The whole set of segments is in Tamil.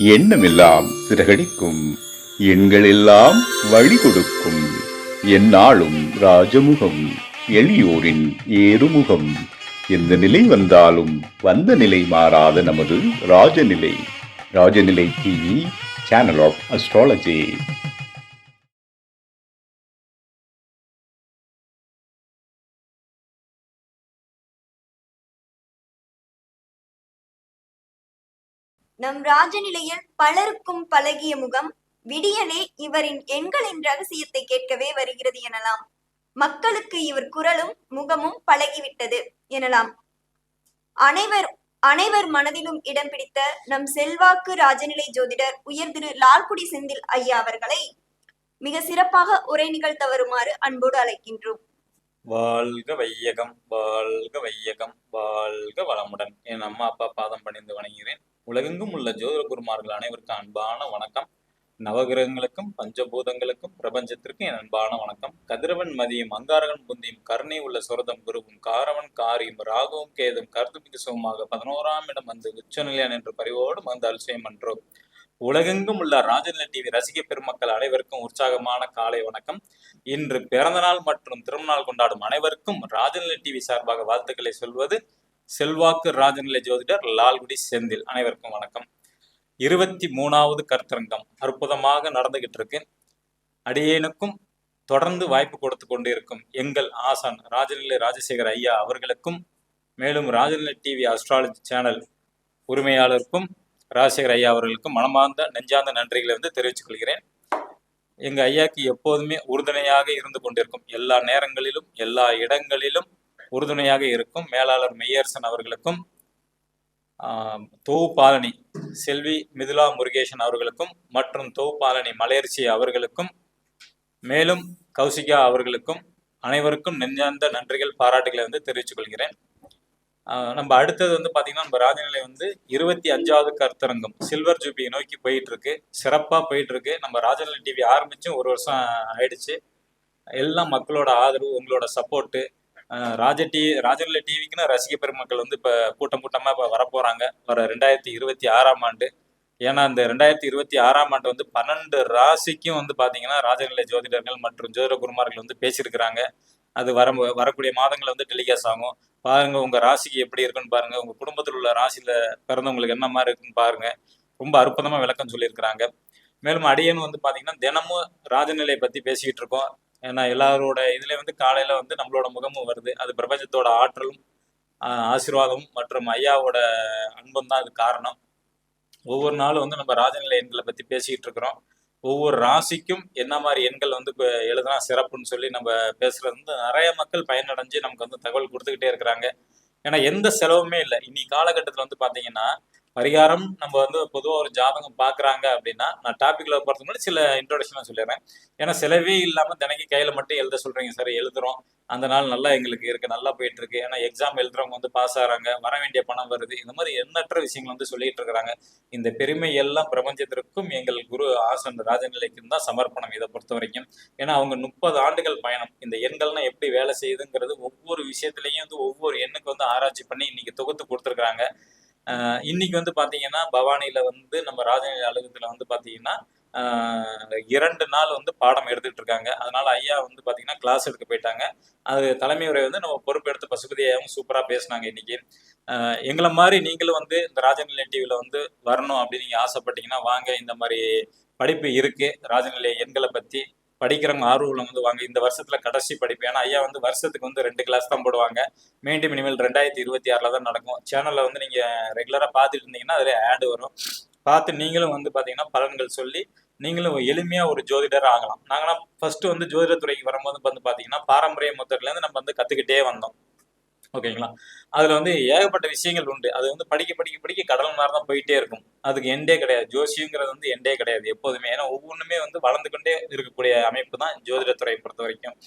எண்ணமெல்லாம் சிறகடிக்கும், எண்களெல்லாம் வழி கொடுக்கும். எந்நாளும் ராஜமுகம், எளியோரின் ஏறுமுகம். எந்த நிலை வந்தாலும் வந்த நிலை மாறாத நமது Rajanilai. Rajanilai TV, channel of astrology. நம் ராஜநிலையில் பலருக்கும் பழகிய முகம், விடியலே இவரின் எண்களின் ரகசியத்தை கேட்கவே வருகிறது எனலாம். மக்களுக்கு இவர் குரலும் முகமும் பழகிவிட்டது எனலாம். அனைவர் மனதிலும் இடம் பிடித்த நம் செல்வாக்கு ராஜநிலை ஜோதிடர் உயர் திரு லால்குடி செந்தில் ஐயா அவர்களை மிக சிறப்பாக உரை நிகழ்த்த வருமாறு அன்போடு அழைக்கின்றோம். வாழ்க வையகம், வாழ்க வையகம், வாழ்க வளமுடன். என் அம்மா அப்பா பாதம் பணிந்து வணங்குகிறேன். உலகெங்கும் உள்ள ஜோதிட குருமார்கள் அனைவருக்கும் அன்பான வணக்கம். நவகிரகங்களுக்கும் பஞ்சபூதங்களுக்கும் பிரபஞ்சத்திற்கும் என் அன்பான வணக்கம். கதிரவன் மதியம் அங்காரகன் புந்தியும் கருணை உள்ள சுரதம் குருவும் காரவன் காரியும் ராகவும் கேதும் கருத்துமிகு சுகமாக 11ஆம் இடம் வந்து உச்சநிலையான் என்று பரிவோடு வந்து அல்சயம் என்றோம். உலகெங்கும் உள்ள ராஜநிலை டிவி ரசிக பெருமக்கள் அனைவருக்கும் உற்சாகமான காலை வணக்கம். இன்று பிறந்தநாள் மற்றும் திருமணநாள் கொண்டாடும் அனைவருக்கும் ராஜநிலை டிவி சார்பாக வாழ்த்துக்களை சொல்வது செல்வாக்கு ராஜநிலை ஜோதிடர் லால்குடி செந்தில். அனைவருக்கும் வணக்கம். 23வது கருத்தரங்கம் அற்புதமாக நடந்துகிட்டு இருக்கு. அடியேனுக்கும் தொடர்ந்து வாய்ப்பு கொடுத்து கொண்டிருக்கும் எங்கள் ஆசான் ராஜநிலை ராஜசேகர் ஐயா அவர்களுக்கும், மேலும் Rajanilai TV astrology channel உரிமையாளருக்கும் Rajasekar ஐயா அவர்களுக்கும் மனமார்ந்த நெஞ்சார்ந்த நன்றிகளை தெரிவித்துக் கொள்கிறேன். எங்க ஐயாக்கு எப்போதுமே உறுதுணையாக இருந்து கொண்டிருக்கும், எல்லா நேரங்களிலும் எல்லா இடங்களிலும் உறுதுணையாக இருக்கும் மேலாளர் மெய்யரசன் அவர்களுக்கும், தொகுப்பாளனி செல்வி மிதுலா முருகேசன் அவர்களுக்கும், மற்றும் தொகுப்பாளனி மலையரசி அவர்களுக்கும், மேலும் கௌசிகா அவர்களுக்கும் அனைவருக்கும் நெஞ்சார்ந்த நன்றிகள் பாராட்டுகளை தெரிவித்துக் கொள்கிறேன். நம்ம அடுத்தது பார்த்தீங்கன்னா, நம்ம ராஜநிலை 25வது கருத்தரங்கம் சில்வர் ஜூபியை நோக்கி போயிட்டு இருக்கு. சிறப்பாக போயிட்டு இருக்கு. நம்ம ராஜநிலை டிவி ஆரம்பிச்சும் 1 வருஷம் ஆயிடுச்சு. எல்லாம் மக்களோட ஆதரவு, உங்களோட சப்போர்ட்டு. ராஜநிலை டிவிக்குன்னு ரசிக பெருமக்கள் இப்போ கூட்டமாக இப்போ வரப்போறாங்க வர 2026ஆம் ஆண்டு. ஏன்னா இந்த 2026ஆம் ஆண்டு 12 ராசிக்கும் பார்த்தீங்கன்னா ராஜநிலை ஜோதிடர்கள் மற்றும் ஜோதிட குருமார்கள் பேசியிருக்கிறாங்க. அது வரக்கூடிய மாதங்கள் டெலிகாஸ்ட் ஆகும். பாருங்க, உங்க ராசிக்கு எப்படி இருக்குன்னு பாருங்க, உங்க குடும்பத்தில் உள்ள ராசியில பிறந்தவங்களுக்கு என்ன மாதிரி இருக்குன்னு பாருங்க. ரொம்ப அற்புதமா விளக்கம் சொல்லியிருக்கிறாங்க. மேலும் அடியன் பார்த்தீங்கன்னா தினமும் ராஜநிலை பத்தி பேசிக்கிட்டு இருக்கோம். ஏன்னா எல்லாரோட இதுல காலையில நம்மளோட முகமும் வருது. அது பிரபஞ்சத்தோட ஆற்றலும் ஆசீர்வாதமும் மற்றும் ஐயாவோட அன்பும் தான் அது காரணம். ஒவ்வொரு நாளும் நம்ம ராஜநிலை எண்களை பத்தி பேசிக்கிட்டு இருக்கிறோம். ஒவ்வொரு ராசிக்கும் என்ன மாதிரி எண்கள் எழுதுனா சிறப்புன்னு சொல்லி நம்ம பேசுறது நிறைய மக்கள் பயனடைஞ்சு நமக்கு தகவல் கொடுத்துக்கிட்டே இருக்கிறாங்க. ஏன்னா எந்த செலவுமே இல்லை. இன்னைக்கு காலகட்டத்தில் பாத்தீங்கன்னா பரிகாரம் நம்ம பொதுவாக ஒரு ஜாதகம் பார்க்குறாங்க அப்படின்னா, நான் டாபிக்ல போகிறதுக்கு முன்னாடி சில இன்ட்ரோடக்ஷன் சொல்லிடுறேன். ஏன்னா செலவே இல்லாமல் தினைக்கு கையில் மட்டும் எழுத சொல்கிறீங்க சார், எழுதுறோம். அந்த நாள் நல்லா எங்களுக்கு இருக்கு, நல்லா போயிட்டு இருக்கு. ஏன்னா எக்ஸாம் எழுதுறவங்க பாஸ் ஆகிறாங்க, வர வேண்டிய பணம் வருது. இந்த மாதிரி எண்ணற்ற விஷயங்கள் சொல்லிட்டு இருக்கிறாங்க. இந்த பெருமை எல்லாம் பிரபஞ்சத்திற்கும் எங்கள் குரு ஆசன் ராஜநிலைக்கும் தான் சமர்ப்பணம் இதை பொறுத்த வரைக்கும். ஏன்னா அவங்க 30 ஆண்டுகள் பயணம். இந்த எண்கள்லாம் எப்படி வேலை செய்யுதுங்கிறது ஒவ்வொரு விஷயத்துலையும் ஒவ்வொரு எண்ணுக்கு ஆராய்ச்சி பண்ணி இன்னைக்கு தொகுத்து கொடுத்துருக்காங்க. இன்னைக்கு பாத்தீங்கன்னா பவானியில நம்ம ராஜநிலை அலுவலகத்துல பாத்தீங்கன்னா 2 நாள் பாடம் எடுத்துட்டு இருக்காங்க. அதனால ஐயா பாத்தீங்கன்னா கிளாஸ் எடுக்க போயிட்டாங்க. அது தலைமை உரை நம்ம பொறுப்பெடுத்து பசுபதியாகவும் சூப்பரா பேசினாங்க. இன்னைக்கு எங்களை மாதிரி நீங்களும் இந்த ராஜநிலை டிவில வரணும் அப்படின்னு நீங்க ஆசைப்பட்டீங்கன்னா வாங்க. இந்த மாதிரி படிப்பு இருக்கு. ராஜநிலை எண்களை பத்தி படிக்கிறவங்க ஆர்வம் வாங்க. இந்த வருஷத்துல கடைசி படிப்பு. ஏன்னா ஐயா வருஷத்துக்கு 2 கிளாஸ் தான் போடுவாங்க. மீண்டும் இனிமேல் 2026ல தான் நடக்கும். சேனல்ல நீங்க ரெகுலரா பார்த்துட்டு இருந்தீங்கன்னா அதுல ஆட் வரும். பார்த்து நீங்களும் பாத்தீங்கன்னா பலன்கள் சொல்லி நீங்களும் எளிமையா ஒரு ஜோதிடர் ஆகலாம். நாங்களாம் ஃபர்ஸ்ட் ஜோதிட துறைக்கு வரும்போது பாத்தீங்கன்னா பாரம்பரிய முத்திரையில இருந்து நம்ம கத்துக்கிட்டே வந்தோம். ஓகேங்களா? அதுல ஏகப்பட்ட விஷயங்கள் உண்டு. அது படிக்க படிக்க படிக்க கடல் மாதிரி தான் போயிட்டே இருக்கும். அதுக்கு எண்டே கிடையாது. ஜோசியங்கிறது எண்டே கிடையாது எப்போதுமே. ஏன்னா ஒவ்வொன்றுமே வளர்ந்து கொண்டே இருக்கக்கூடிய அமைப்பு தான் ஜோதிடத்துறையை பொறுத்த வரைக்கும்.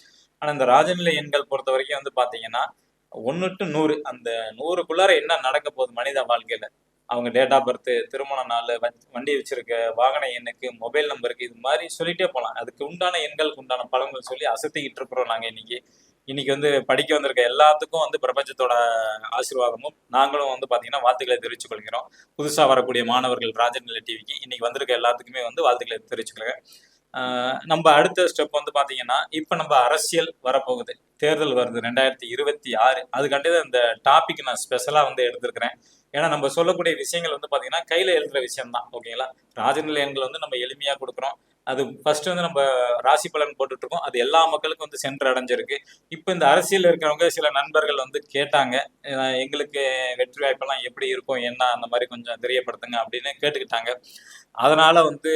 ஆனா இந்த ராஜநிலை எண்கள் பொறுத்த வரைக்கும் பாத்தீங்கன்னா 1 to 100, அந்த 100க்குள்ளார என்ன நடக்க போகுது மனித வாழ்க்கையில, அவங்க டேட் ஆஃப் பர்த், திருமண நாள், வண்டி வச்சிருக்க வாகன எண்ணுக்கு, மொபைல் நம்பருக்கு, இது மாதிரி சொல்லிட்டே போகலாம். அதுக்கு உண்டான எண்களுக்கு உண்டான பலன்கள் சொல்லி அசத்திக்கிட்டு இருக்கிறோம் நாங்கள் இன்னைக்கு வந்து படிக்க வந்திருக்க எல்லாத்துக்கும் வந்து பிரபஞ்சத்தோட ஆசீர்வாதமும் நாங்களும் வந்து பார்த்தீங்கன்னா வாழ்த்துக்களை தெரிவித்துக் கொள்கிறோம். புதுசாக வரக்கூடிய மாணவர்கள் ராஜநிலை டிவிக்கு இன்னைக்கு வந்திருக்க எல்லாத்துக்குமே வந்து வாழ்த்துக்களை தெரிவிச்சுக்கிறேன். நம்ம அடுத்த ஸ்டெப் வந்து பார்த்தீங்கன்னா, இப்போ நம்ம அரசியல் வரப்போகுது, தேர்தல் வருது 2026. அதுக்காண்டி தான் இந்த டாபிக் நான் ஸ்பெஷலாக வந்து எடுத்திருக்கிறேன். ஏன்னா நம்ம சொல்லக்கூடிய விஷயங்கள் வந்து பார்த்தீங்கன்னா கையில் எழுதுகிற விஷயம் தான். ஓகேங்களா? ராஜநிலை எண்கள் வந்து நம்ம எளிமையாக கொடுக்குறோம். அது ஃபர்ஸ்ட் வந்து நம்ம ராசி பலன் போட்டுட்டு இருக்கோம். அது எல்லா மக்களுக்கும் வந்து சென்று அடைஞ்சிருக்கு. இப்போ இந்த அரசியல் இருக்கிறவங்க சில நண்பர்கள் வந்து கேட்டாங்க, எங்களுக்கு வெற்றி வாய்ப்பெல்லாம் எப்படி இருக்கும், என்ன அந்த மாதிரி கொஞ்சம் தெரியப்படுத்துங்க அப்படின்னு கேட்டுக்கிட்டாங்க. அதனால வந்து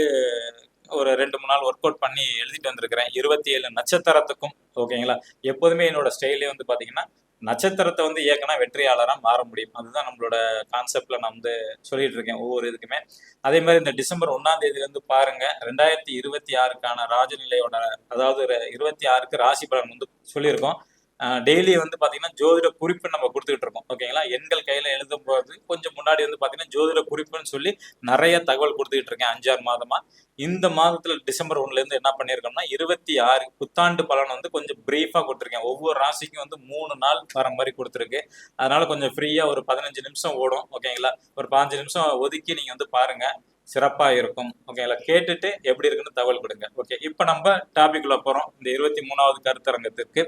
ஒரு 2-3 நாள் ஒர்க் அவுட் பண்ணி எழுதிட்டு வந்திருக்கிறேன் 27 நட்சத்திரத்துக்கும். ஓகேங்களா? எப்போதுமே என்னோட ஸ்டைலே வந்து பார்த்தீங்கன்னா, நட்சத்திரத்தை வந்து இயக்குனா வெற்றியாளராக மாற முடியும். அதுதான் நம்மளோட கான்செப்ட்ல நான் வந்து சொல்லிட்டு இருக்கேன் ஒவ்வொரு இதுக்குமே. அதே மாதிரி இந்த டிசம்பர் 1ஆம் தேதியிலேருந்து பாருங்க, 2026க்கான ராஜநிலையோட, அதாவது 26க்கு ராசி பலன் வந்து சொல்லியிருக்கோம். டெய்லி வந்து பார்த்தீங்கன்னா ஜோதிட குறிப்பு நம்ம கொடுத்துக்கிட்டு இருக்கோம். ஓகேங்களா? எண்கள் கையில் எழுதும் போது கொஞ்சம் முன்னாடி வந்து பார்த்தீங்கன்னா ஜோதிட குறிப்புன்னு சொல்லி நிறைய தகவல் கொடுத்துக்கிட்டு இருக்கேன் 5-6 மாதமா. இந்த மாதத்துல டிசம்பர் 1லேருந்து என்ன பண்ணியிருக்கோம்னா 26 புத்தாண்டு பலன் வந்து கொஞ்சம் பிரீஃபாக கொடுத்துருக்கேன். ஒவ்வொரு ராசிக்கும் வந்து 3 நாள் வர மாதிரி கொடுத்துருக்கு. அதனால கொஞ்சம் ஃப்ரீயா ஒரு 15 நிமிஷம் ஓடும். ஓகேங்களா? ஒரு 15 நிமிஷம் ஒதுக்கி நீங்க வந்து பாருங்க, சிறப்பா இருக்கும். ஓகேங்களா? கேட்டுட்டு எப்படி இருக்குன்னு தகவல் கொடுங்க. ஓகே, இப்போ நம்ம டாபிக் உள்ள போறோம். இந்த 23வது கருத்தரங்கத்திற்கு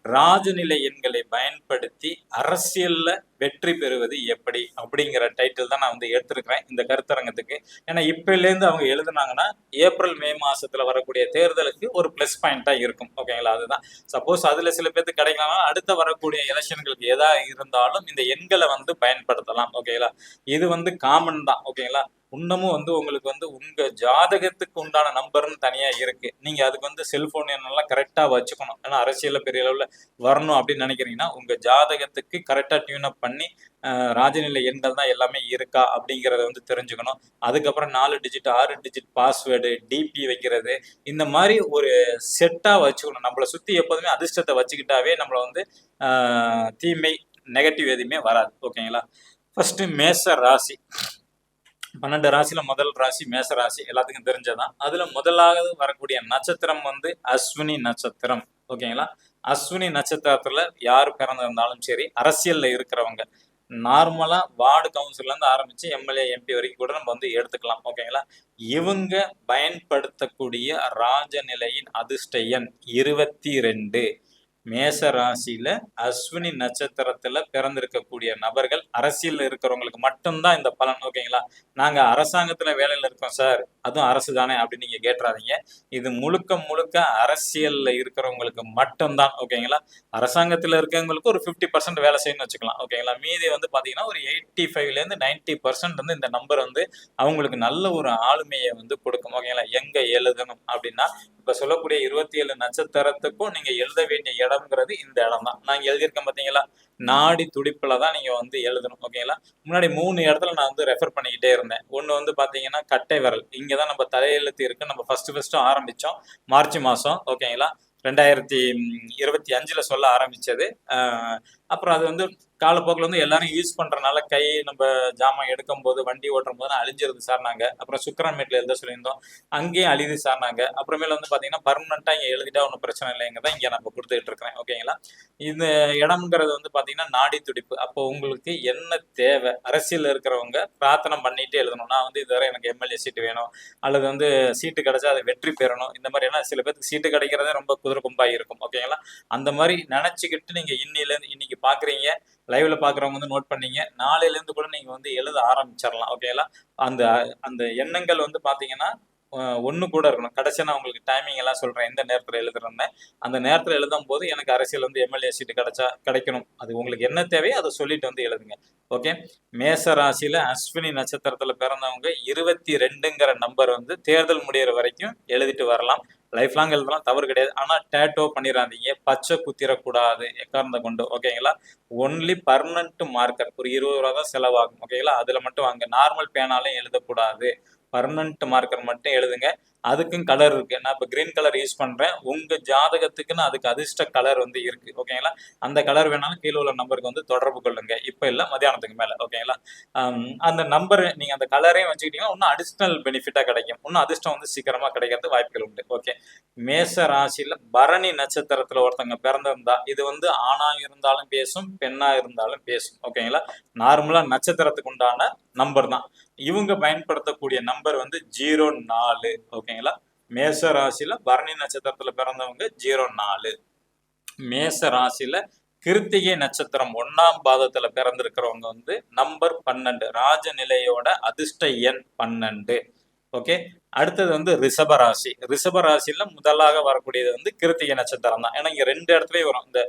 ராஜநிலை எண்களை பயன்படுத்தி அரசியல்ல வெற்றி பெறுவது எப்படி அப்படிங்கிற டைட்டில் தான் நான் வந்து எடுத்திருக்கிறேன் இந்த கருத்தரங்கத்துக்கு. ஏன்னா இப்பலேருந்து அவங்க எழுதுனாங்கன்னா ஏப்ரல் மே மாசத்துல வரக்கூடிய தேர்தலுக்கு ஒரு பிளஸ் பாயிண்டா இருக்கும். ஓகேங்களா? அதுதான். சப்போஸ் அதுல சில பேருக்கு கிடைக்கலாம், அடுத்த வரக்கூடிய எலெக்ஷன்களுக்கு எதா இருந்தாலும் இந்த எண்களை வந்து பயன்படுத்தலாம். ஓகேங்களா? இது வந்து காமன் தான். ஓகேங்களா? இன்னமும் வந்து உங்களுக்கு வந்து உங்க ஜாதகத்துக்கு உண்டான நம்பர்னு தனியா இருக்கு. நீங்க அதுக்கு வந்து செல்போன் எண்ணெல்லாம் கரெக்டா வச்சுக்கணும். ஏன்னா அரசியல்ல பெரிய அளவுல வரணும் அப்படின்னு நினைக்கிறீங்கன்னா உங்க ஜாதகத்துக்கு கரெக்டா டியூன் அப் பண்ணி ராஜநிலை எண்கள் தான் எல்லாமே இருக்கா அப்படிங்கிறத வந்து தெரிஞ்சுக்கணும். அதுக்கப்புறம் 4 டிஜிட் 6 டிஜிட் பாஸ்வேர்டு, டிபி வைக்கிறது, இந்த மாதிரி ஒரு செட்டா வச்சுக்கணும். நம்மளை சுத்தி எப்போதுமே அதிர்ஷ்டத்தை வச்சுக்கிட்டாவே நம்மளை வந்து தீமை, நெகட்டிவ் எதுவுமே வராது. ஓகேங்களா? ஃபர்ஸ்ட் மேச ராசி. 12 ராசியில முதல் ராசி மேச ராசி, எல்லாத்துக்கும் தெரிஞ்சதான். அதுல முதலாவது வரக்கூடிய நட்சத்திரம் வந்து அஸ்வினி நட்சத்திரம். ஓகேங்களா? அஸ்வினி நட்சத்திரத்துல யாரு பிறந்திருந்தாலும் சரி, அரசியல்ல இருக்கிறவங்க நார்மலா வார்டு கவுன்சில்ல இருந்து ஆரம்பிச்சு எம்எல்ஏ எம்பி வரைக்கும் கூட நம்ம வந்து எடுத்துக்கலாம். ஓகேங்களா? இவங்க பயன்படுத்தக்கூடிய ராஜநிலையின் அதிர்ஷ்ட எண் 22. மேச ராசியில அஸ்வினி நட்சத்திரத்துல பிறந்திருக்கக்கூடிய நபர்கள் அரசியல்ல இருக்கிறவங்களுக்கு மட்டும்தான் இந்த பலன். ஓகேங்களா? நாங்க அரசாங்கத்துல வேலையில இருக்கோம் சார், அதுவும் அரசு தானே அப்படின்னு நீங்க கேட்டுறாதீங்க. இது முழுக்க முழுக்க அரசியல்ல இருக்கிறவங்களுக்கு மட்டும்தான். ஓகேங்களா? அரசாங்கத்துல இருக்கவங்களுக்கு ஒரு 50% வேலை செய்யணும்னு வச்சுக்கலாம். ஓகேங்களா? மீதி வந்து பாத்தீங்கன்னா ஒரு 85லேருந்து 90% வந்து இந்த நம்பர் வந்து அவங்களுக்கு நல்ல ஒரு ஆளுமையை வந்து கொடுக்கும். ஓகேங்களா? எங்க எழுதணும் அப்படின்னா, இப்ப சொல்லக்கூடிய 27 நட்சத்திரத்துக்கும் நீங்க எழுத வேண்டிய இடம்ங்கிறது இந்த இடம் தான். நான் எழுதியிருக்கேன் பாத்தீங்களா? நாடி துடிப்புல தான் நீங்க வந்து எழுதணும். ஓகேங்களா? முன்னாடி 3 இடத்துல நான் வந்து ரெஃபர் பண்ணிக்கிட்டே இருந்தேன். ஒண்ணு வந்து பாத்தீங்கன்னா கட்டை விரல், இங்கதான் நம்ம தலையெழுத்து இருக்கு. நம்ம ஃபர்ஸ்ட் ஆரம்பிச்சோம் மார்ச் மாசம். ஓகேங்களா? 2025ல சொல்ல ஆரம்பிச்சது. அப்புறம் அது வந்து காலப்போக்கில் வந்து எல்லாரும் யூஸ் பண்றதுனால கை நம்ம ஜாமான் எடுக்கும் போது வண்டி ஓட்டும் போது அழிஞ்சிருது சார். நாங்க அப்புறம் சுக்கரன்மேட்ல எழுத சொல்லியிருந்தோம், அங்கேயும் அழிது சார். நாங்க அப்புறமேல வந்து பாத்தீங்கன்னா பர்மனண்டா இங்க எழுதிட்டா ஒன்றும் பிரச்சனை இல்லைங்க தான் இங்க நம்ம கொடுத்துட்டு இருக்கிறேன். ஓகேங்களா? இந்த இடம்ங்கிறது வந்து பாத்தீங்கன்னா நாடி துடிப்பு. அப்போ உங்களுக்கு என்ன தேவை, அரசியல் இருக்கிறவங்க பிரார்த்தனை பண்ணிட்டு எழுதணும். நான் வந்து இதுவரை எனக்கு எம்எல்ஏ சீட்டு வேணும், அல்லது வந்து சீட்டு கிடைச்சா அதை வெற்றி பெறணும். இந்த மாதிரி ஏன்னா சில பேருக்கு சீட்டு கிடைக்கிறதே ரொம்ப குதிரை கும்பாகி இருக்கும். ஓகேங்களா? அந்த மாதிரி நினைச்சுக்கிட்டு நீங்க இன்னைக்கு பாக்குறீங்க, லைவ்ல பாக்குறவங்க வந்து நோட் பண்ணீங்க, நாளையில இருந்து கூட நீங்க வந்து எழுத ஆரம்பிச்சிடலாம். ஓகேங்களா? அந்த அந்த எண்ணங்கள் வந்து பாத்தீங்கன்னா ஒண்ணு கூட இருக்கணும். கடைசியா நான் உங்களுக்கு டைமிங் எல்லாம் சொல்றேன், எந்த நேரத்துல எழுதுறேன்னு. அந்த நேரத்துல எழுதும் போது எனக்கு அரசியல் வந்து எம்எல்ஏ சீட்டு கிடைக்கணும், அது உங்களுக்கு என்ன தேவையோ அதை சொல்லிட்டு வந்து எழுதுங்க. ஓகே? மேச ராசியில அஸ்வினி நட்சத்திரத்துல பிறந்தவங்க 22ங்கிற நம்பர் வந்து தேர்தல் முடியிற வரைக்கும் எழுதிட்டு வரலாம். லைஃப் லாங் எழுதலாம், தவறு கிடையாது. ஆனா டேட்டோ பண்ணிடாதீங்க, பச்சை குத்திரக்கூடாது எக்காரணத்தை கொண்டு. ஓகேங்களா? ஒன்லி பர்மனன்ட் மார்க்கர் ஒரு 20 ரூபா தான் செலவாகும். ஓகேங்களா? அதுல மட்டும் வாங்க. நார்மல் பேனாலையும் எழுதக்கூடாது, பர்மனன்ட் மார்க்கர் மட்டும் எழுதுங்க. அதுக்கும் கலர் இருக்கு. நான் இப்போ கிரீன் கலர் யூஸ் பண்றேன். உங்க ஜாதகத்துக்குன்னு அதுக்கு அதிர்ஷ்ட கலர் வந்து இருக்கு. ஓகேங்களா? அந்த கலர் வேணாலும் கீழே உள்ள நம்பருக்கு வந்து தொடர்பு கொள்ளுங்க. இப்ப இல்ல, மதியானத்துக்கு மேல. ஓகேங்களா? அந்த நம்பர் நீங்க அந்த கலரையும் வச்சுக்கிட்டீங்கன்னா இன்னும் அடிஷனல் பெனிஃபிட்டா கிடைக்கும். இன்னும் அதிர்ஷ்டம் வந்து சீக்கிரமா கிடைக்கிறது வாய்ப்புகள் உண்டு. ஓகே. மேச ராசியில பரணி நட்சத்திரத்துல ஒருத்தவங்க பிறந்திருந்தா இது வந்து ஆணா இருந்தாலும் பேசும், பெண்ணா இருந்தாலும் பேசும். ஓகேங்களா? நார்மலா நட்சத்திரத்துக்கு உண்டான நம்பர் தான். இவங்க பயன்படுத்தக்கூடிய நம்பர் வந்து 04. ஓகேங்களா? மேச ராசியில பரணி நட்சத்திரத்துல பிறந்தவங்க 04. மேச ராசியில கிருத்திகை நட்சத்திரம் 1ஆம் பாதத்துல பிறந்திருக்கிறவங்க வந்து நம்பர் 12. ராஜநிலையோட அதிர்ஷ்ட எண் 12. ஓகே. அடுத்தது வந்து ரிஷப ராசி. ரிஷப ராசியில முதலாக வரக்கூடியது வந்து கிருத்திகை நட்சத்திரம் தான். ஏன்னா இங்க 2 இடத்துலயும் வரும். இந்த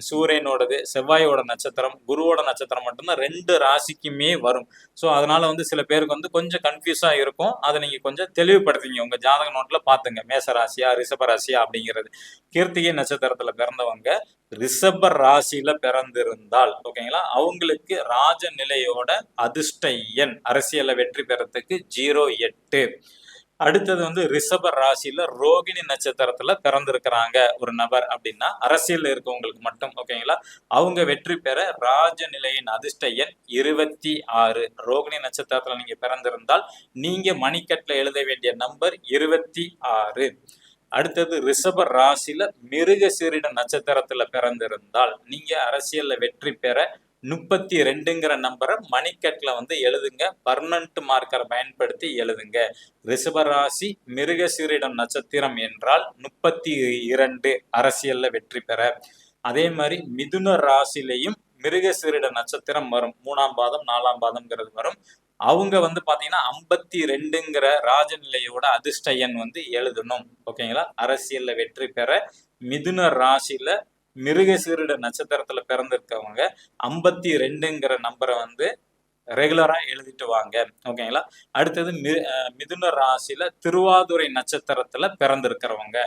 சூரியனோடது, செவ்வாயோட நட்சத்திரம், குருவோட நட்சத்திரம் மட்டும்தான் 2 ராசிக்குமே வரும். ஸோ அதனால வந்து சில பேருக்கு வந்து கொஞ்சம் கன்ஃபியூஸா இருக்கும். அதை நீங்க கொஞ்சம் தெளிவுபடுத்திங்க. உங்க ஜாதக நோட்ல பாத்துங்க, மேச ராசியா ரிஷப ராசியா அப்படிங்கிறது. கிருத்திகை நட்சத்திரத்துல பிறந்தவங்க ரிஷப ராசியில பிறந்திருந்தால் ஓகேங்களா, அவங்களுக்கு ராஜ நிலையோட அதிர்ஷ்ட எண் அரசியல்ல வெற்றி பெறத்துக்கு 08. அடுத்தது வந்து ரிஷப ராசியில ரோகிணி நட்சத்திரத்துல பிறந்திருக்கிறாங்க ஒரு நபர் அப்படின்னா அரசியல் இருக்கவங்களுக்கு மட்டும் ஓகேங்களா, அவங்க வெற்றி பெற ராஜ நிலையின் அதிர்ஷ்ட எண் 26. ரோகிணி நட்சத்திரத்துல நீங்க பிறந்திருந்தால் நீங்க மணிக்கட்டுல எழுத வேண்டிய நம்பர் 26. அடுத்தது ரிஷப ராசியில மிருகசீரிட நட்சத்திரத்துல பிறந்திருந்தால் நீங்க அரசியல்ல வெற்றி பெற 32ங்கிற நம்பரை மணிக்கட்டுல வந்து எழுதுங்க. பர்மனன்ட் மார்க்கரை பயன்படுத்தி எழுதுங்க. ரிஷபராசி மிருகசீரிடம் நட்சத்திரம் என்றால் 32 அரசியல்ல வெற்றி பெற. அதே மாதிரி மிதுன ராசிலையும் மிருகசீரிட நட்சத்திரம் வரும். 3ஆம் பாதம் 4ஆம் பாதம்ங்கிறது வரும். அவங்க வந்து பாத்தீங்கன்னா 52ங்கிற ராஜநிலையோட அதிர்ஷ்ட எண் வந்து எழுதணும். ஓகேங்களா? அரசியல்ல வெற்றி பெற மிதுன ராசியில மிருகசீரிட நட்சத்திரத்துல பிறந்திருக்கவங்க 52ங்கிற நம்பரை வந்து ரெகுலரா எழுதிட்டு வாங்க. ஓகேங்களா? அடுத்தது மிதுன ராசியில திருவாதுரை நட்சத்திரத்துல பிறந்திருக்கிறவங்க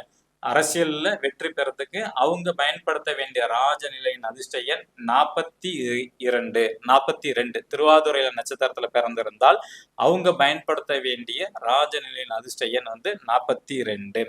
அரசியல்ல வெற்றி பெறத்துக்கு அவங்க பயன்படுத்த வேண்டிய ராஜநிலையின் அதிர்ஷ்ட எண் 42. திருவாதுரை நட்சத்திரத்துல பிறந்திருந்தால் அவங்க பயன்படுத்த வேண்டிய ராஜநிலையின் அதிர்ஷ்ட எண் வந்து 42.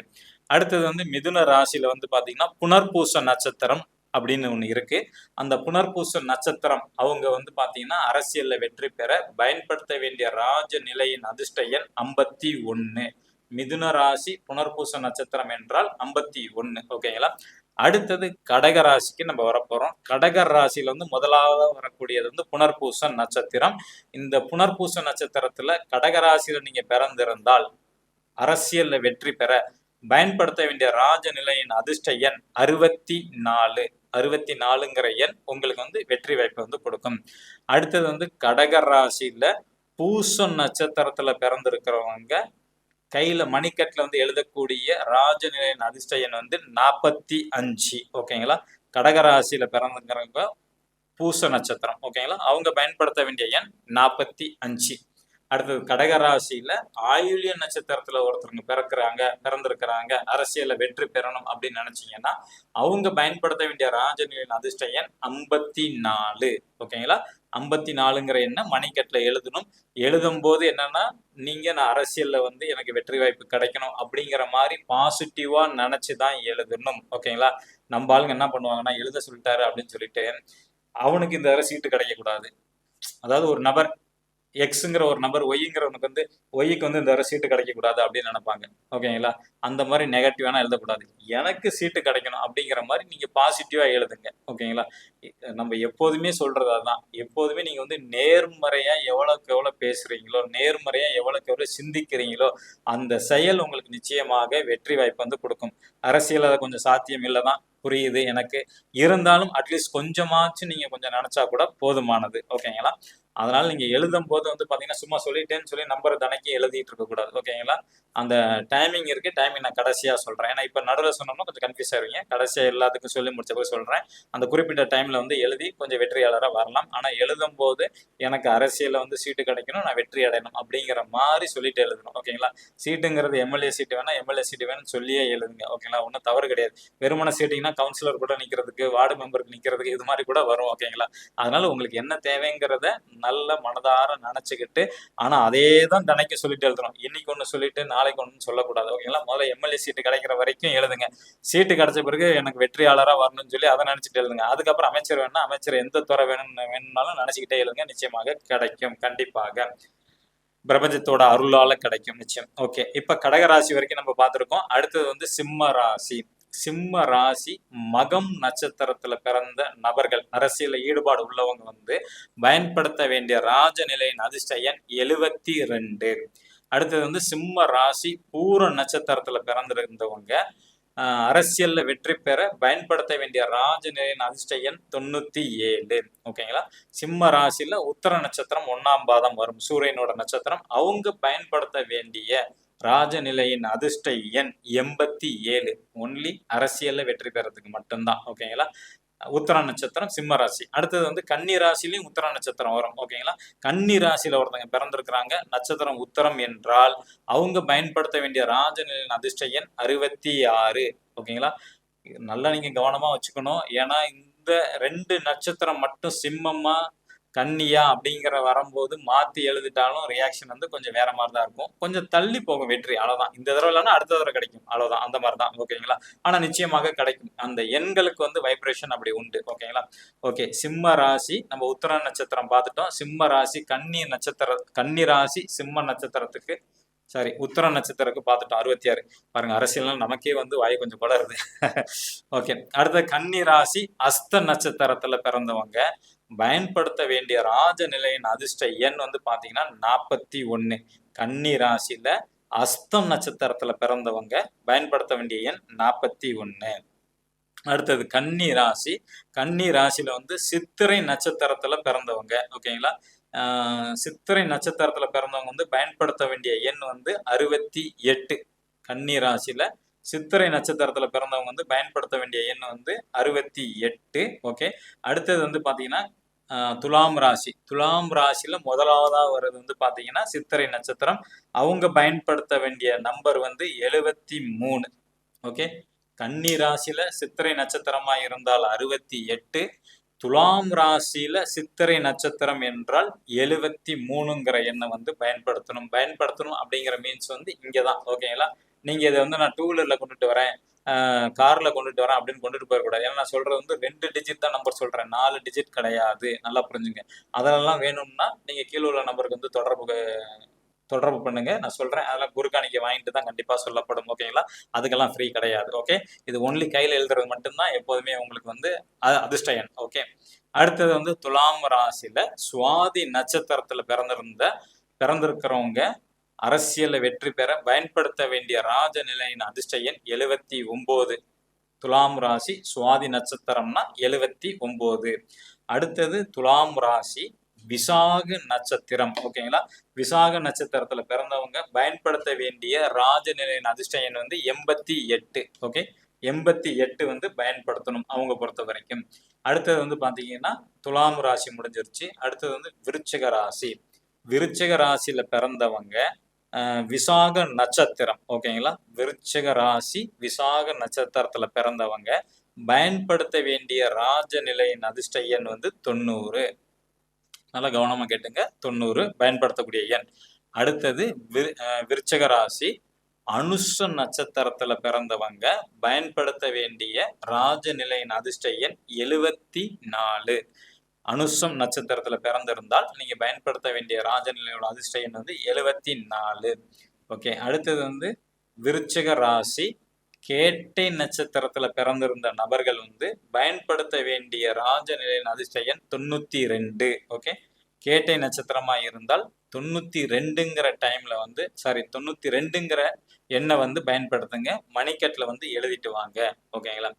அடுத்தது வந்து மிதுன ராசியில வந்து பாத்தீங்கன்னா புனர்பூச நட்சத்திரம் அப்படின்னு ஒண்ணு இருக்கு. அந்த புனர்பூச நட்சத்திரம் அவங்க வந்து பாத்தீங்கன்னா அரசியல்ல வெற்றி பெற பயன்படுத்த வேண்டிய ராஜ நிலையின் அதிர்ஷ்ட எண் 51. மிதுன ராசி புனர்பூச நட்சத்திரம் என்றால் 51. ஓகேங்களா? அடுத்தது கடக ராசிக்கு நம்ம வரப்போறோம். கடக ராசியில வந்து முதலாவது வரக்கூடியது வந்து புனர்பூச நட்சத்திரம். இந்த புனர்பூச நட்சத்திரத்துல கடக ராசியில நீங்க பிறந்திருந்தால் அரசியல்ல வெற்றி பெற பயன்படுத்த வேண்டிய ராஜ நிலையின் அதிர்ஷ்ட எண் 64. 64ங்கிற எண் உங்களுக்கு வந்து வெற்றி வாய்ப்பு வந்து கொடுக்கும். அடுத்தது வந்து கடக ராசியில பூசம் நட்சத்திரத்துல பிறந்திருக்கிறவங்க கையில மணிக்கட்டுல வந்து எழுதக்கூடிய ராஜநிலையின் அதிர்ஷ்ட எண் வந்து 45. ஓகேங்களா? கடகராசியில பிறந்துங்கிறவங்க பூச நட்சத்திரம் ஓகேங்களா, அவங்க பயன்படுத்த வேண்டிய எண் 45. அடுத்தது கடகராசியில ஆயுள்ய நட்சத்திரத்துல ஒருத்தருங்க பிறந்திருக்கிறாங்க அரசியல்ல வெற்றி பெறணும் அப்படின்னு நினைச்சீங்கன்னா அவங்க பயன்படுத்த வேண்டிய ராஜநிலையின் அதிர்ஷ்ட எண் 54. ஓகேங்களா? 54ங்கிற எண்ணை மணிக்கட்டுல எழுதணும். எழுதும் போது என்னன்னா நீங்க நான் அரசியல்ல வந்து எனக்கு வெற்றி வாய்ப்பு கிடைக்கணும் அப்படிங்கிற மாதிரி பாசிட்டிவா நினைச்சுதான் எழுதணும். ஓகேங்களா? நம்ம ஆளுங்க என்ன பண்ணுவாங்கன்னா எழுத சொல்லிட்டாரு அப்படின்னு சொல்லிட்டு அவனுக்கு இந்த சீட்டு கிடைக்க கூடாது. அதாவது ஒரு நபர் எக்ஸுங்கிற ஒரு நபர் ஒய்ங்கிறவனுக்கு வந்து ஒய்க்கு வந்து இந்த சீட்டு கிடைக்க கூடாது அப்படின்னு நினைப்பாங்க. ஓகேங்களா? அந்த மாதிரி நெகட்டிவான எழுதக்கூடாது. எனக்கு சீட்டு கிடைக்கணும் அப்படிங்கிற மாதிரி நீங்க பாசிட்டிவா எழுதுங்க. ஓகேங்களா? நம்ம எப்போதுமே சொல்றது அதுதான். எப்போதுமே நீங்க வந்து நேர்மறையா எவ்வளவுக்கு எவ்வளவு பேசுறீங்களோ, நேர்மறையா எவ்வளவுக்கு எவ்வளவு சிந்திக்கிறீங்களோ அந்த செயல் உங்களுக்கு நிச்சயமாக வெற்றி வாய்ப்பு வந்து கொடுக்கும். அரசியல் அதை கொஞ்சம் சாத்தியம் இல்லைதான், புரியுது எனக்கு. இருந்தாலும் அட்லீஸ்ட் கொஞ்சமாச்சும் நீங்க கொஞ்சம் நினைச்சா கூட போதுமானது. ஓகேங்களா? அதனால நீங்க எழுதும் போது வந்து பாத்தீங்கன்னா சும்மா சொல்லிட்டேன்னு சொல்லி நம்பரை தனக்கி எழுதிட்டு இருக்க கூடாது. ஓகேங்களா? அந்த டைமிங் இருக்கு. டைமிங் நான் கடைசியா சொல்றேன். ஏன்னா இப்ப நடுவில் சொன்னோம்னா கொஞ்சம் கன்ஃபியூஸ் ஆயிருவீங்க. கடைசியா எல்லாத்துக்கும் சொல்லி முடிச்ச போய் சொல்றேன். அந்த குறிப்பிட்ட டைம்ல வந்து எழுதி கொஞ்சம் வெற்றியாளராக வரலாம். ஆனா எழுதும் போது எனக்கு அரசியல்ல வந்து சீட்டு கிடைக்கணும், நான் வெற்றி அடையணும் அப்படிங்கிற மாதிரி சொல்லிட்டு எழுதணும். ஓகேங்களா? சீட்டுங்கிறது எம்எல்ஏ சீட்டு வேணா எம்எல்ஏ சீட்டு வேணும்னு சொல்லியே எழுதுங்க. ஓகேங்களா? ஒன்றும் தவறு கிடையாது. வெறுமன சீட்டிங்கன்னா கவுன்சிலர் கூட நிக்கிறதுக்கு, வார்டு மெம்பருக்கு நிக்கிறதுக்கு இது மாதிரி கூட வரும். ஓகேங்களா? அதனால உங்களுக்கு என்ன தேவைங்கிறத நல்ல மனதார நினைச்சுக்கிட்டு, ஆனா அதே தான் தினைக்கும் சொல்லிட்டு எழுதணும். இன்னைக்கு ஒண்ணு சொல்லிட்டு நாளைக்கு ஒண்ணு சொல்லக்கூடாது. ஓகேங்களா? முதல்ல எம்எல்ஏ சீட்டு கிடைக்கிற வரைக்கும் எழுதுங்க. சீட்டு கிடைச்ச பிறகு எனக்கு வெற்றியாளரா வரணும்னு சொல்லி அதை நினைச்சிட்டு எழுதுங்க. அதுக்கப்புறம் அமைச்சர் வேணும்னா அமைச்சர் எந்த துறை வேணும்னாலும் நினைச்சுக்கிட்டே எழுதுங்க. நிச்சயமாக கிடைக்கும். கண்டிப்பாக பிரபஞ்சத்தோட அருளால கிடைக்கும் நிச்சயம். ஓகே, இப்ப கடகராசி வரைக்கும் நம்ம பார்த்திருக்கோம். அடுத்தது வந்து சிம்ம ராசி. சிம்ம ராசி மகம் நட்சத்திரத்துல பிறந்த நபர்கள், அரசியல ஈடுபாடு உள்ளவங்க வந்து பயன்படுத்த வேண்டிய ராஜநிலையின் அதிர்ஷ்ட எண் 72. அடுத்தது வந்து சிம்ம ராசி பூர நட்சத்திரத்துல பிறந்திருந்தவங்க அரசியல்ல வெற்றி பெற பயன்படுத்த வேண்டிய ராஜநிலையின் அதிர்ஷ்ட எண் 97. ஓகேங்களா? சிம்ம ராசியில உத்தர நட்சத்திரம் 1ஆம் பாதம் வரும், சூரியனோட நட்சத்திரம். அவங்க பயன்படுத்த வேண்டிய ராஜநிலையின் அதிர்ஷ்ட எண் 87. ஒன்லி அரசியல்ல வெற்றி பெறதுக்கு மட்டும்தான். ஓகேங்களா? உத்தர நட்சத்திரம் சிம்ம ராசி. அடுத்தது வந்து கன்னி ராசிலையும் உத்தர நட்சத்திரம் வரும். ஓகேங்களா? கன்னி ராசியில ஒருத்தங்க பிறந்திருக்கிறாங்க, நட்சத்திரம் உத்தரம் என்றால் அவங்க பயன்படுத்த வேண்டிய ராஜநிலையின் அதிர்ஷ்ட எண் 66. ஓகேங்களா? நல்லா நீங்க கவனமா வச்சுக்கணும். ஏன்னா இந்த 2 நட்சத்திரம் மட்டும் சிம்மமா கன்னியா அப்படிங்கிற வரும்போது மாத்தி எழுதிட்டாலும் ரியாக்ஷன் வந்து கொஞ்சம் வேற மாதிரி தான் இருக்கும். கொஞ்சம் தள்ளி போகும் வெற்றி, அவ்வளவுதான். இந்த தடவை இல்லைன்னா அடுத்த தடவை கிடைக்கும், அவ்வளவுதான். அந்த மாதிரி தான். ஓகேங்களா? ஆனா நிச்சயமாக கிடைக்கும். அந்த எண்களுக்கு வந்து வைப்ரேஷன் அப்படி உண்டு. ஓகேங்களா? ஓகே, சிம்ம ராசி நம்ம உத்தர நட்சத்திரம் பார்த்துட்டோம். சிம்ம ராசி கன்னி ராசி சிம்ம நட்சத்திரத்துக்கு உத்தர நட்சத்திரத்துக்கு பார்த்துட்டோம். 66. பாருங்க, அரசியல் நமக்கே வந்து வாய் கொஞ்சம் குளருது. ஓகே, அடுத்த கன்னி ராசி அஸ்த நட்சத்திரத்துல பிறந்தவங்க பயன்படுத்த வேண்டிய ராஜநிலையின் அதிர்ஷ்ட எண் வந்து பாத்தீங்கன்னா 41. கன்னி ராசியில அஸ்தம் நட்சத்திரத்துல பிறந்தவங்க பயன்படுத்த வேண்டிய எண் 41. அடுத்தது கன்னி ராசி. கன்னி ராசியில வந்து சித்திரை நட்சத்திரத்துல பிறந்தவங்க. ஓகேங்களா? சித்திரை நட்சத்திரத்துல பிறந்தவங்க வந்து பயன்படுத்த வேண்டிய எண் வந்து 68. கன்னி ராசியில சித்திரை நட்சத்திரத்துல பிறந்தவங்க வந்து பயன்படுத்த வேண்டிய எண் வந்து 68. ஓகே, அடுத்தது வந்து பாத்தீங்கன்னா துலாம் ராசி. துலாம் ராசியில முதலாவதா வர்றது வந்து பாத்தீங்கன்னா சித்திரை நட்சத்திரம். அவங்க பயன்படுத்த வேண்டிய நம்பர் வந்து 73. ஓகே, கன்னி ராசியில சித்திரை நட்சத்திரமா இருந்தால் 68, துலாம் ராசியில சித்திரை நட்சத்திரம் என்றால் 73ங்கிற எண்ணை வந்து பயன்படுத்தணும் அப்படிங்கிற மீன்ஸ் வந்து இங்கதான். ஓகேங்களா? நீங்க இதை வந்து நான் 2 வீலர்ல கொண்டுட்டு வரேன், கார்ல கொண்டுட்டு வரேன் அப்படின்னு கொண்டுட்டு போயிடக்கூடாது. ஏன்னா நான் சொல்றது வந்து 2 டிஜிட் தான் நம்பர் சொல்றேன், 4 டிஜிட் கிடையாது. நல்லா புரிஞ்சுங்க. அதெல்லாம் வேணும்னா நீங்க கீழே உள்ள நம்பருக்கு வந்து தொடர்பு பண்ணுங்க. நான் சொல்றேன், அதெல்லாம் குறுக்காணிக்க வாங்கிட்டு தான் கண்டிப்பா சொல்லப்படும். ஓகேங்களா? அதுக்கெல்லாம் ஃப்ரீ கிடையாது. ஓகே, இது ஒன்லி கையில எழுதுறது மட்டும்தான் எப்போதுமே உங்களுக்கு வந்து அதிர்ஷ்ட எண். ஓகே, அடுத்தது வந்து துலாம் ராசியில சுவாதி நட்சத்திரத்துல பிறந்திருக்கிறவங்க அரசியல்ல வெற்றி பெற பயன்படுத்த வேண்டிய ராஜநிலையின் அதிர்ஷ்ட எண் 79. துலாம் ராசி சுவாதி நட்சத்திரம்னா 79. அடுத்தது துலாம் ராசி விசாக நட்சத்திரம். ஓகேங்களா? விசாக நட்சத்திரத்துல பிறந்தவங்க பயன்படுத்த வேண்டிய ராஜநிலையின் அதிர்ஷ்ட எண் வந்து 88. ஓகே, 88 வந்து பயன்படுத்தணும் அவங்க பொறுத்த வரைக்கும். அடுத்தது வந்து பாத்தீங்கன்னா துலாம் ராசி முடிஞ்சிருச்சு. அடுத்தது வந்து விருச்சிக ராசி. விருச்சிக ராசியில பிறந்தவங்க விசாக நட்சத்திரம். ஓகேங்களா? விருச்சிக ராசி விசாக நட்சத்திரத்துல பிறந்தவங்க பயன்படுத்த வேண்டிய ராஜநிலையின் அதிர்ஷ்ட எண் வந்து 90. நல்லா கவனமா கேட்டுங்க, 90 பயன்படுத்தக்கூடிய எண். அடுத்தது விருச்சிக ராசி அனுஷ நட்சத்திரத்துல பிறந்தவங்க பயன்படுத்த வேண்டிய ராஜநிலையின் அதிர்ஷ்ட எண் 74. அனுஷம் நட்சத்திரத்துல பிறந்திருந்தால் நீங்க பயன்படுத்த வேண்டிய ராஜநிலையோட அதிர்ஷ்ட எண் வந்து 74. ஓகே, அடுத்தது வந்து விருச்சிக ராசி கேட்டை நட்சத்திரத்துல பிறந்திருந்த நபர்கள் வந்து பயன்படுத்த வேண்டிய ராஜநிலையின் அதிர்ஷ்ட எண் 92. ஓகே, கேட்டை நட்சத்திரமா இருந்தால் 92ங்கிற டைம்ல வந்து 92ங்கிற எண்ணை வந்து பயன்படுத்துங்க. மணிக்கட்டுல வந்து எழுதிட்டு வாங்க. ஓகேங்களா?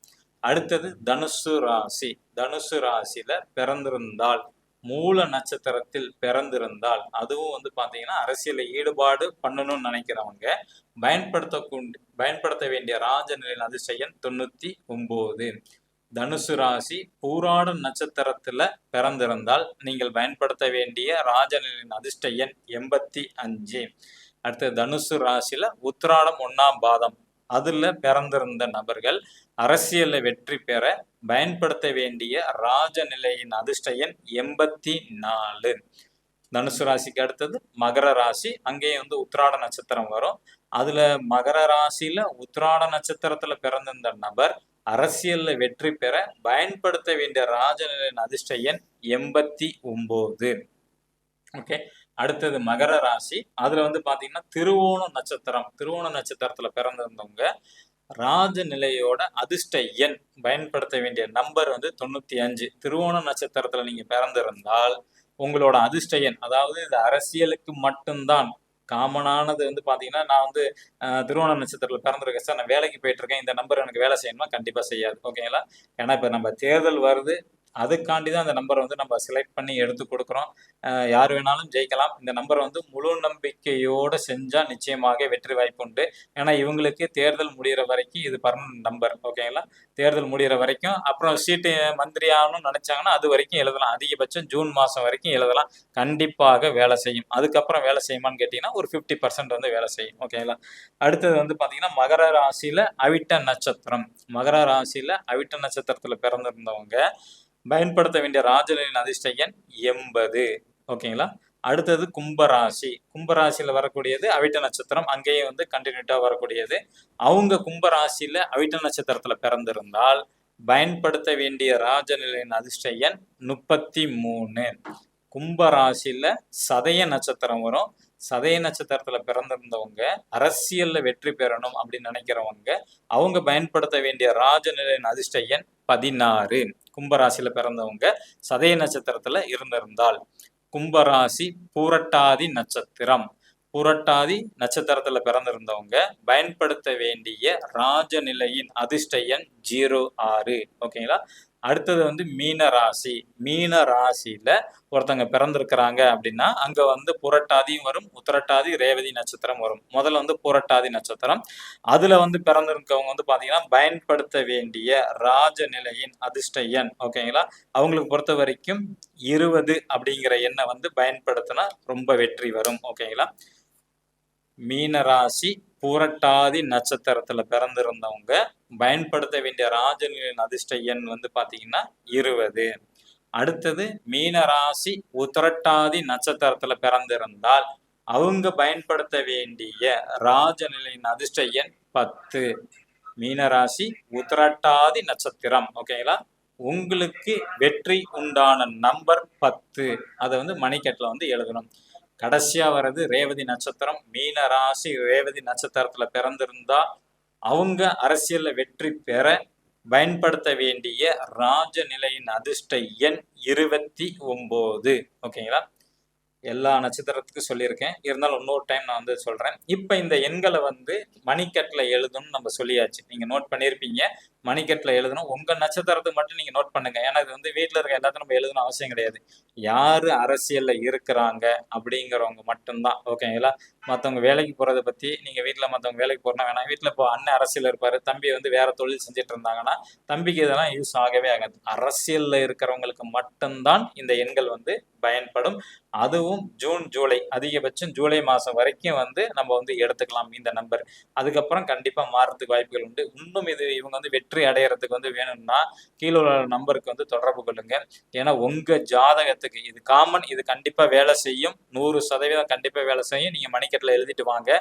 அடுத்தது தனுசு ராசி. தனுசு ராசியில பிறந்திருந்தால் மூல நட்சத்திரத்தில் பிறந்திருந்தால் அதுவும் வந்து பாத்தீங்கன்னா அரசியல ஈடுபாடு பண்ணணும்னு நினைக்கிறவங்க பயன்படுத்த வேண்டிய ராஜநிலையின் அதிர்ஷ்ட எண் 99. தனுசு ராசி பூராட நட்சத்திரத்துல பிறந்திருந்தால் நீங்கள் பயன்படுத்த வேண்டிய ராஜநிலையின் அதிர்ஷ்ட எண் 85. அடுத்தது தனுசு ராசியில உத்திராடம் 1ஆம் பாதம் அதுல பிறந்திருந்த நபர்கள் அரசியல்ல வெற்றி பெற பயன்படுத்த வேண்டிய ராஜநிலையின் அதிர்ஷ்ட எண் 84. தனுசு ராசிக்கு அடுத்தது மகர ராசி, அங்கேயும் வந்து உத்திராட நட்சத்திரம் வரும். அதுல மகர ராசியில உத்திராட நட்சத்திரத்துல பிறந்த இந்த நபர் அரசியல்ல வெற்றி பெற பயன்படுத்த வேண்டிய ராஜநிலையின் அதிர்ஷ்ட எண் 89. ஓகே. அடுத்தது மகர ராசி, அதுல வந்து பாத்தீங்கன்னா திருவோண நட்சத்திரத்துல பிறந்திருந்தவங்க ராஜநிலையோட அதிர்ஷ்ட எண் பயன்படுத்த வேண்டிய நம்பர் வந்து 95. திருவோண நட்சத்திரத்துல நீங்க பிறந்திருந்தால் உங்களோட அதிர்ஷ்ட எண், அதாவது இது அரசியலுக்கு மட்டும்தான் காமனானது வந்து பாத்தீங்கன்னா, நான் வந்து திருவோண நட்சத்திரத்துல பிறந்திருக்கேன் சார், நான் வேலைக்கு போயிட்டு இருக்கேன், இந்த நம்பர் எனக்கு வேலை செய்யணுமா? கண்டிப்பா செய்யாது. ஓகேங்களா? ஏன்னா இப்ப நம்ம தேர்தல் வருது, அதுக்காண்டி தான் அந்த நம்பரை வந்து நம்ம செலக்ட் பண்ணி எடுத்து கொடுக்குறோம். யார் வேணாலும் ஜெயிக்கலாம். இந்த நம்பரை வந்து முழு நம்பிக்கையோட செஞ்சா நிச்சயமாக வெற்றி வாய்ப்பு உண்டு. ஏன்னா இவங்களுக்கு தேர்தல் முடிகிற வரைக்கும் இது பர்மனன்ட் நம்பர். ஓகேங்களா? தேர்தல் முடிகிற வரைக்கும், அப்புறம் சீட்டு மந்திரி ஆகணும்னு நினைச்சாங்கன்னா அது வரைக்கும் எழுதலாம். அதிகபட்சம் ஜூன் மாசம் வரைக்கும் எழுதலாம். கண்டிப்பாக வேலை செய்யும். அதுக்கப்புறம் வேலை செய்யுமான்னு கேட்டீங்கன்னா ஒரு 50% வந்து வேலை செய்யும். ஓகேங்களா? அடுத்தது வந்து பாத்தீங்கன்னா மகர ராசியில அவிட்ட நட்சத்திரம். மகர ராசியில அவிட்ட நட்சத்திரத்துல பிறந்திருந்தவங்க பயன்படுத்த வேண்டிய ராஜநிலையின் அதிர்ஷ்ட எண் 80. ஓகேங்களா? அடுத்தது கும்பராசி. கும்பராசியில வரக்கூடியது அவிட்ட நட்சத்திரம், அங்கேயும் வந்து கண்டினியூட்டா வரக்கூடியது. அவங்க கும்பராசியில அவிட்ட நட்சத்திரத்துல பிறந்திருந்தால் பயன்படுத்த வேண்டிய ராஜநிலையின் அதிர்ஷ்ட எண் 33. கும்பராசியில சதய நட்சத்திரம் வரும். சதய நட்சத்திரத்துல பிறந்திருந்தவங்க அரசியல்ல வெற்றி பெறணும் அப்படின்னு நினைக்கிறவங்க அவங்க பயன்படுத்த வேண்டிய ராஜநிலையின் அதிர்ஷ்ட எண் 16. கும்பராசியில பிறந்தவங்க சதய நட்சத்திரத்துல இருந்திருந்தால். கும்பராசி பூரட்டாதி நட்சத்திரம். புரட்டாதி நட்சத்திரத்துல பிறந்திருந்தவங்க பயன்படுத்த வேண்டிய ராஜநிலையின் அதிர்ஷ்ட எண் 06. ஓகேங்களா? அடுத்தது வந்து மீன ராசி. மீன ராசியில ஒருத்தங்க பிறந்திருக்கிறாங்க அப்படின்னா அங்க வந்து புரட்டாதியும் வரும், உத்திரட்டாதி, ரேவதி நட்சத்திரம் வரும். முதல்ல வந்து புரட்டாதி நட்சத்திரம், அதுல வந்து பிறந்திருக்கவங்க வந்து பாத்தீங்கன்னா பயன்படுத்த வேண்டிய ராஜநிலையின் அதிர்ஷ்ட எண், ஓகேங்களா, அவங்களுக்கு பொறுத்த வரைக்கும் 20 அப்படிங்கிற எண்ணை வந்து பயன்படுத்தினா ரொம்ப வெற்றி வரும். ஓகேங்களா? மீனராசி பூரட்டாதி நட்சத்திரத்துல பிறந்திருந்தவங்க பயன்படுத்த வேண்டிய ராஜநிலையின் அதிர்ஷ்ட எண் வந்து பாத்தீங்கன்னா 20. அடுத்தது மீனராசி உத்திரட்டாதி நட்சத்திரத்துல பிறந்திருந்தால் அவங்க பயன்படுத்த வேண்டிய ராஜநிலையின் அதிர்ஷ்ட எண் 10. மீனராசி உத்திரட்டாதி நட்சத்திரம். ஓகேங்களா? உங்களுக்கு வெற்றி உண்டான நம்பர் 10. அதை வந்து மணிக்கட்டில் வந்து எழுதணும். கடைசியா வர்றது ரேவதி நட்சத்திரம். மீன ராசி ரேவதி நட்சத்திரத்துல பிறந்திருந்தா அவங்க அரசியல்ல வெற்றி பெற பயன்படுத்த வேண்டிய ராஜநிலையின் அதிர்ஷ்ட எண் 29. ஓகேங்களா? எல்லா நட்சத்திரத்துக்கும் சொல்லியிருக்கேன், இருந்தாலும் இன்னொரு டைம் நான் வந்து சொல்றேன். இப்ப இந்த எண்களை வந்து மணிக்கட்டில் எழுதணும்னு நம்ம சொல்லியாச்சு, நீங்க நோட் பண்ணியிருப்பீங்க. மணிக்கட்டில் எழுதணும். உங்க நட்சத்திரத்துக்கு மட்டும் நீங்க நோட் பண்ணுங்க. ஏன்னா இது வந்து வீட்டில் இருக்க எல்லாத்தையும் நம்ம எழுதணும் அவசியம் கிடையாது. யாரு அரசியல்ல இருக்கிறாங்க அப்படிங்கிறவங்க மட்டும்தான். ஓகேங்களா? மற்றவங்க வேலைக்கு போறதை பத்தி நீங்க வீட்டில் மற்றவங்க வேலைக்கு போறனா வேணாம். வீட்டில் இப்போ அண்ணன் அரசியல் இருப்பாரு, தம்பி வந்து வேற தொழில் செஞ்சுட்டு இருந்தாங்கன்னா தம்பிக்கு இதெல்லாம் யூஸ் ஆகவே ஆகாது. அரசியல்ல இருக்கிறவங்களுக்கு மட்டும்தான் இந்த எண்கள் வந்து பயன்படும். அதுவும் ஜூன் ஜூலை, அதிகபட்சம் ஜூலை மாசம் வரைக்கும் வந்து நம்ம வந்து எடுத்துக்கலாம் இந்த நம்பர். அதுக்கப்புறம் கண்டிப்பா மாறதுக்கு வாய்ப்புகள் உண்டு. இன்னும் இது இவங்க வந்து வெற்றி அடையறதுக்கு வந்து வேணும்னா கீழே உள்ள நம்பருக்கு வந்து தொடர்பு கொள்ளுங்க. ஏன்னா உங்க ஜாதகத்துக்கு இது காமன், இது கண்டிப்பா வேலை செய்யும், 100% கண்டிப்பா வேலை செய்யும். நீங்க மணிக்கட்டில் எழுதிட்டு வாங்க.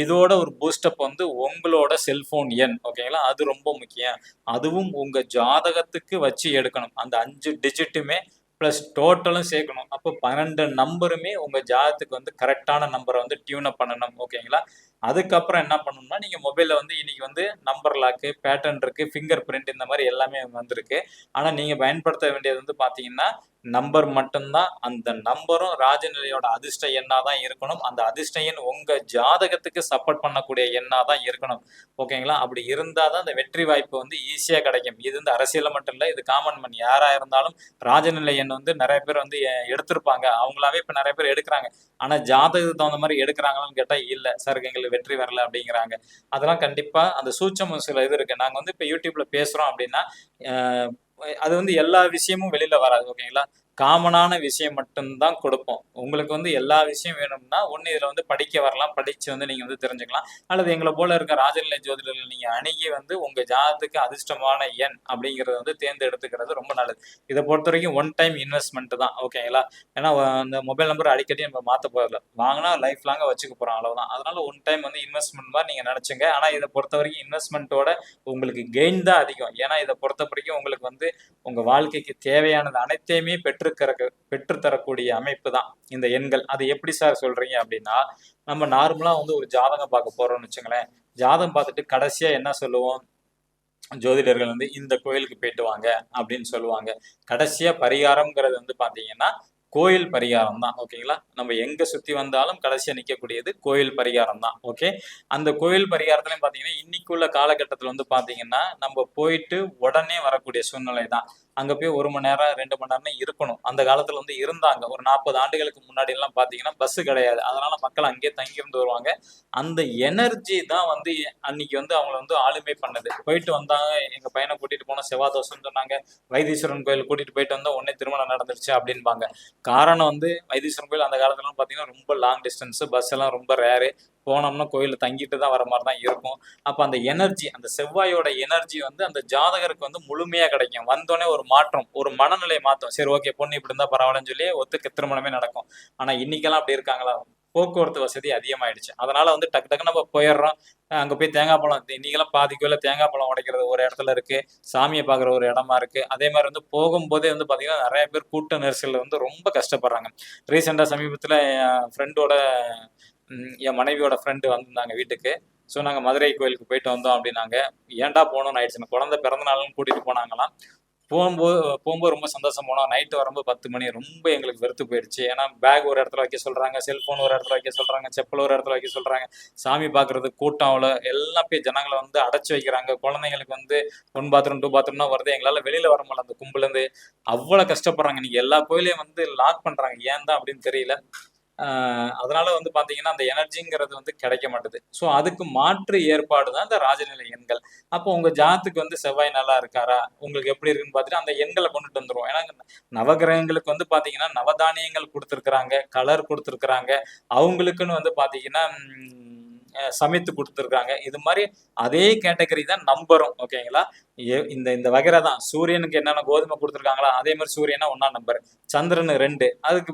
இதோட ஒரு பூஸ்டப் வந்து உங்களோட செல்போன் எண். ஓகேங்களா? அது ரொம்ப முக்கியம். அதுவும் உங்க ஜாதகத்துக்கு வச்சு எடுக்கணும். அந்த 5 டிஜிட்டுமே பிளஸ் டோட்டலும் சேர்க்கணும். அப்போ 12 நம்பருமே உங்க ஜாதகத்துக்கு வந்து கரெக்டான நம்பரை வந்து டியூன் அப் பண்ணணும். ஓகேங்களா? அதுக்கப்புறம் என்ன பண்ணணும்னா நீங்க மொபைல்ல வந்து இன்னைக்கு வந்து நம்பர் லாக்கு, பேட்டர்ன் இருக்கு, ஃபிங்கர் பிரிண்ட், இந்த மாதிரி எல்லாமே வந்திருக்கு. ஆனா நீங்க பயன்படுத்த வேண்டியது வந்து பாத்தீங்கன்னா நம்பர் மட்டும்தான். அந்த நம்பரும் ராஜநிலையோட அதிர்ஷ்ட எண்ணா தான் இருக்கணும். அந்த அதிர்ஷ்ட எண் உங்க ஜாதகத்துக்கு சப்போர்ட் பண்ணக்கூடிய எண்ணா தான் இருக்கணும். ஓகேங்களா? அப்படி இருந்தாதான் அந்த வெற்றி வாய்ப்பு வந்து ஈஸியா கிடைக்கும். இது வந்து அரசியல மட்டும் இல்ல, இது காமன் மேன் யாரா இருந்தாலும் ராஜநிலை எண் வந்து நிறைய பேர் வந்து எடுத்திருப்பாங்க. அவங்களாவே இப்ப நிறைய பேர் எடுக்கிறாங்க. ஆனா ஜாதகத்துக்கு தகுந்த மாதிரி எடுக்கிறாங்களான்னு கேட்டா இல்ல சார், எங்களுக்கு வெற்றி வரல அப்படிங்கிறாங்க. அதெல்லாம் கண்டிப்பா அந்த சூட்சமம் சில இது இருக்கு. நாங்க வந்து இப்ப யூடியூப்ல பேசுறோம் அப்படின்னா அது வந்து எல்லா விஷயமும் வெளியில வராது. ஓகேங்களா? காமனான விஷயம் மட்டும்தான் கொடுப்போம். உங்களுக்கு வந்து எல்லா விஷயம் வேணும்னா ஒண்ணு இதுல வந்து படிக்க வரலாம், படிச்சு வந்து நீங்க வந்து தெரிஞ்சுக்கலாம். அல்லது எங்களை போல இருக்க ராஜநிலை ஜோதிடர்கள் நீங்க அணுகி வந்து உங்க ஜாதகத்துக்கு அதிர்ஷ்டமான எண் அப்படிங்கறத வந்து தேர்ந்தெடுத்துக்கிறது ரொம்ப நல்லது. இதை பொறுத்த வரைக்கும் ஒன் டைம் இன்வெஸ்ட்மெண்ட் தான், ஓகேங்களா? ஏன்னா அந்த மொபைல் நம்பர் அடிக்கடி நம்ம மாத்த போறதில்ல, வாங்கினா லைஃப் லாங்கா வச்சுக்க போறோம், அவ்வளவுதான். அதனால ஒன் டைம் வந்து இன்வெஸ்ட்மெண்ட் மாதிரி நீங்க நினைச்சுங்க. ஆனா இதை பொறுத்த வரைக்கும் இன்வெஸ்ட்மெண்ட்டோட உங்களுக்கு கெயின் தான் அதிகம். ஏன்னா இதை பொறுத்த வரைக்கும் உங்களுக்கு வந்து உங்க வாழ்க்கைக்கு தேவையானது அனைத்தையுமே பெற்றுத்தரக்கூடிய அமைப்பு தான் இந்த எண்கள். அது எப்படி சார் சொல்றீங்க அப்படின்னா, நம்ம நார்மலா வந்து ஒரு ஜாதகம் பார்க்க போறோம்னு வச்சுங்களேன். ஜாதகம் பார்த்துட்டு கடைசியா என்ன சொல்லுவோம்? ஜோதிடர்கள் வந்து இந்த கோயிலுக்கு போயிட்டு வாங்க அப்படின்னு சொல்லுவாங்க. கடைசியா பரிகாரம்ங்கிறது வந்து பாத்தீங்கன்னா கோயில் பரிகாரம் தான், ஓகேங்களா? நம்ம எங்க சுத்தி வந்தாலும் கடைசியா நிக்கக்கூடியது கோயில் பரிகாரம் தான். ஓகே, அந்த கோயில் பரிகாரத்துலயும் பாத்தீங்கன்னா இன்னைக்குள்ள காலகட்டத்துல வந்து பாத்தீங்கன்னா நம்ம போயிட்டு உடனே வரக்கூடிய சூழ்நிலை தான். அங்க போய் 1 மணி நேரம் 2 மணி நேரம் இருக்கணும். அந்த காலத்துல வந்து இருந்தாங்க. ஒரு 40 ஆண்டுகளுக்கு முன்னாடி எல்லாம் பாத்தீங்கன்னா பஸ் கிடையாது, அதனால மக்கள் அங்கேயே தங்கியிருந்து வருவாங்க. அந்த எனர்ஜி தான் வந்து அன்னைக்கு வந்து அவங்களை வந்து ஆளுமை பண்ணது. போயிட்டு வந்தாங்க, எங்க பையனை கூட்டிட்டு போனோம், செவ்வாதோஷம்னு சொன்னாங்க. வைத்தீஸ்வரன் கோயில் கூட்டிட்டு போயிட்டு வந்தா உடனே திருமணம் நடந்துருச்சு அப்படின்பாங்க. காரணம் வந்து வைத்தீஸ்வரன் கோயில் அந்த காலத்துல பாத்தீங்கன்னா ரொம்ப லாங் டிஸ்டன்ஸ், பஸ் எல்லாம் ரொம்ப ரேரு. போனோம்னா கோயில தங்கிட்டு தான் வர மாதிரி தான் இருக்கும். அப்ப அந்த எனர்ஜி, அந்த செவ்வாயோட எனர்ஜி வந்து அந்த ஜாதகருக்கு வந்து முழுமையா கிடைக்கும். வந்தோடனே ஒரு மாற்றம், ஒரு மனநிலை மாற்றம். சரி, ஓகே, பொண்ணு இப்படி இருந்தா பரவாயில்லன்னு சொல்லி ஒத்துக்க திருமணமே நடக்கும். ஆனா இன்னைக்கெல்லாம் அப்படி இருக்காங்களா? போக்குவரத்து வசதி அதிகமாயிடுச்சு, அதனால வந்து டக்கு டக்குன்னு நம்ம போயிடுறோம். அங்க போய் தேங்காய் பழம், இன்னைக்கெல்லாம் பாதி கோயில தேங்காய் பழம் உடைக்கிறது ஒரு இடத்துல இருக்கு, சாமியை பாக்குற ஒரு இடமா இருக்கு. அதே மாதிரி வந்து போகும்போதே வந்து பாத்தீங்கன்னா நிறைய பேர் கூட்ட நெரிசல்ல வந்து ரொம்ப கஷ்டப்படுறாங்க. ரீசெண்டா சமீபத்துல என் ஃப்ரெண்டோட என் மனைவியோட ஃப்ரெண்டு வந்திருந்தாங்க வீட்டுக்கு. ஸோ நாங்கள் மதுரை கோயிலுக்கு போயிட்டு வந்தோம் அப்படின்னாங்க. ஏன்டா போகணும்னு ஆயிடுச்சு, குழந்தை பிறந்த நாள்னு கூட்டிட்டு போனாங்களாம். போகும்போது ரொம்ப சந்தோஷம். போனோம், நைட்டு வரும்போது 10 மணி, ரொம்ப எங்களுக்கு வெறுத்து போயிடுச்சு. ஏன்னா பேக் ஒரு இடத்துல வைக்க சொல்றாங்க, செல்போன் ஒரு இடத்துல வைக்க சொல்றாங்க, செப்பல் ஒரு இடத்துல வைக்க சொல்றாங்க, சாமி பாக்குறது கூட்டம் அவ்வளோ, எல்லாம் போய் ஜனங்களை வந்து அடைச்சு வைக்கிறாங்க. குழந்தைங்களுக்கு வந்து 1 பாத்ரூம் 2 பாத்ரூம்னா வருது, எங்களால வெளியில வர முடியல அந்த கும்பல இருந்து. அவ்வளவு கஷ்டப்படுறாங்க. நீங்க எல்லா கோயிலையும் வந்து லாக் பண்றாங்க, ஏன் தான் அப்படின்னு தெரியல. அதனால வந்து பாத்தீங்கன்னா அந்த எனர்ஜிங்கிறது வந்து கிடைக்க மாட்டுது. ஸோ அதுக்கு மாற்று ஏற்பாடு தான் இந்த ராஜநிலை எண்கள். அப்போ உங்க ஜாதத்துக்கு வந்து செவ்வாய் நல்லா இருக்காரா, உங்களுக்கு எப்படி இருக்குன்னு பார்த்துட்டு அந்த எண்களை கொண்டுட்டு வந்துருவோம். ஏன்னா நவகிரகங்களுக்கு வந்து பாத்தீங்கன்னா நவதானியங்கள் கொடுத்துருக்குறாங்க, கலர் கொடுத்துருக்குறாங்க, அவங்களுக்குன்னு வந்து பாத்தீங்கன்னா சமைத்து கொடுத்துருக்காங்க. இது மாதிரி அதே கேட்டகரி தான் நம்பரும், ஓகேங்களா? இந்த இந்த வகைரா தான். சூரியனுக்கு என்னென்ன கோதுமை கொடுத்துருக்காங்களா, அதே மாதிரி சூரியனா 1ஆம் நம்பர், சந்திரன் 2, அதுக்கு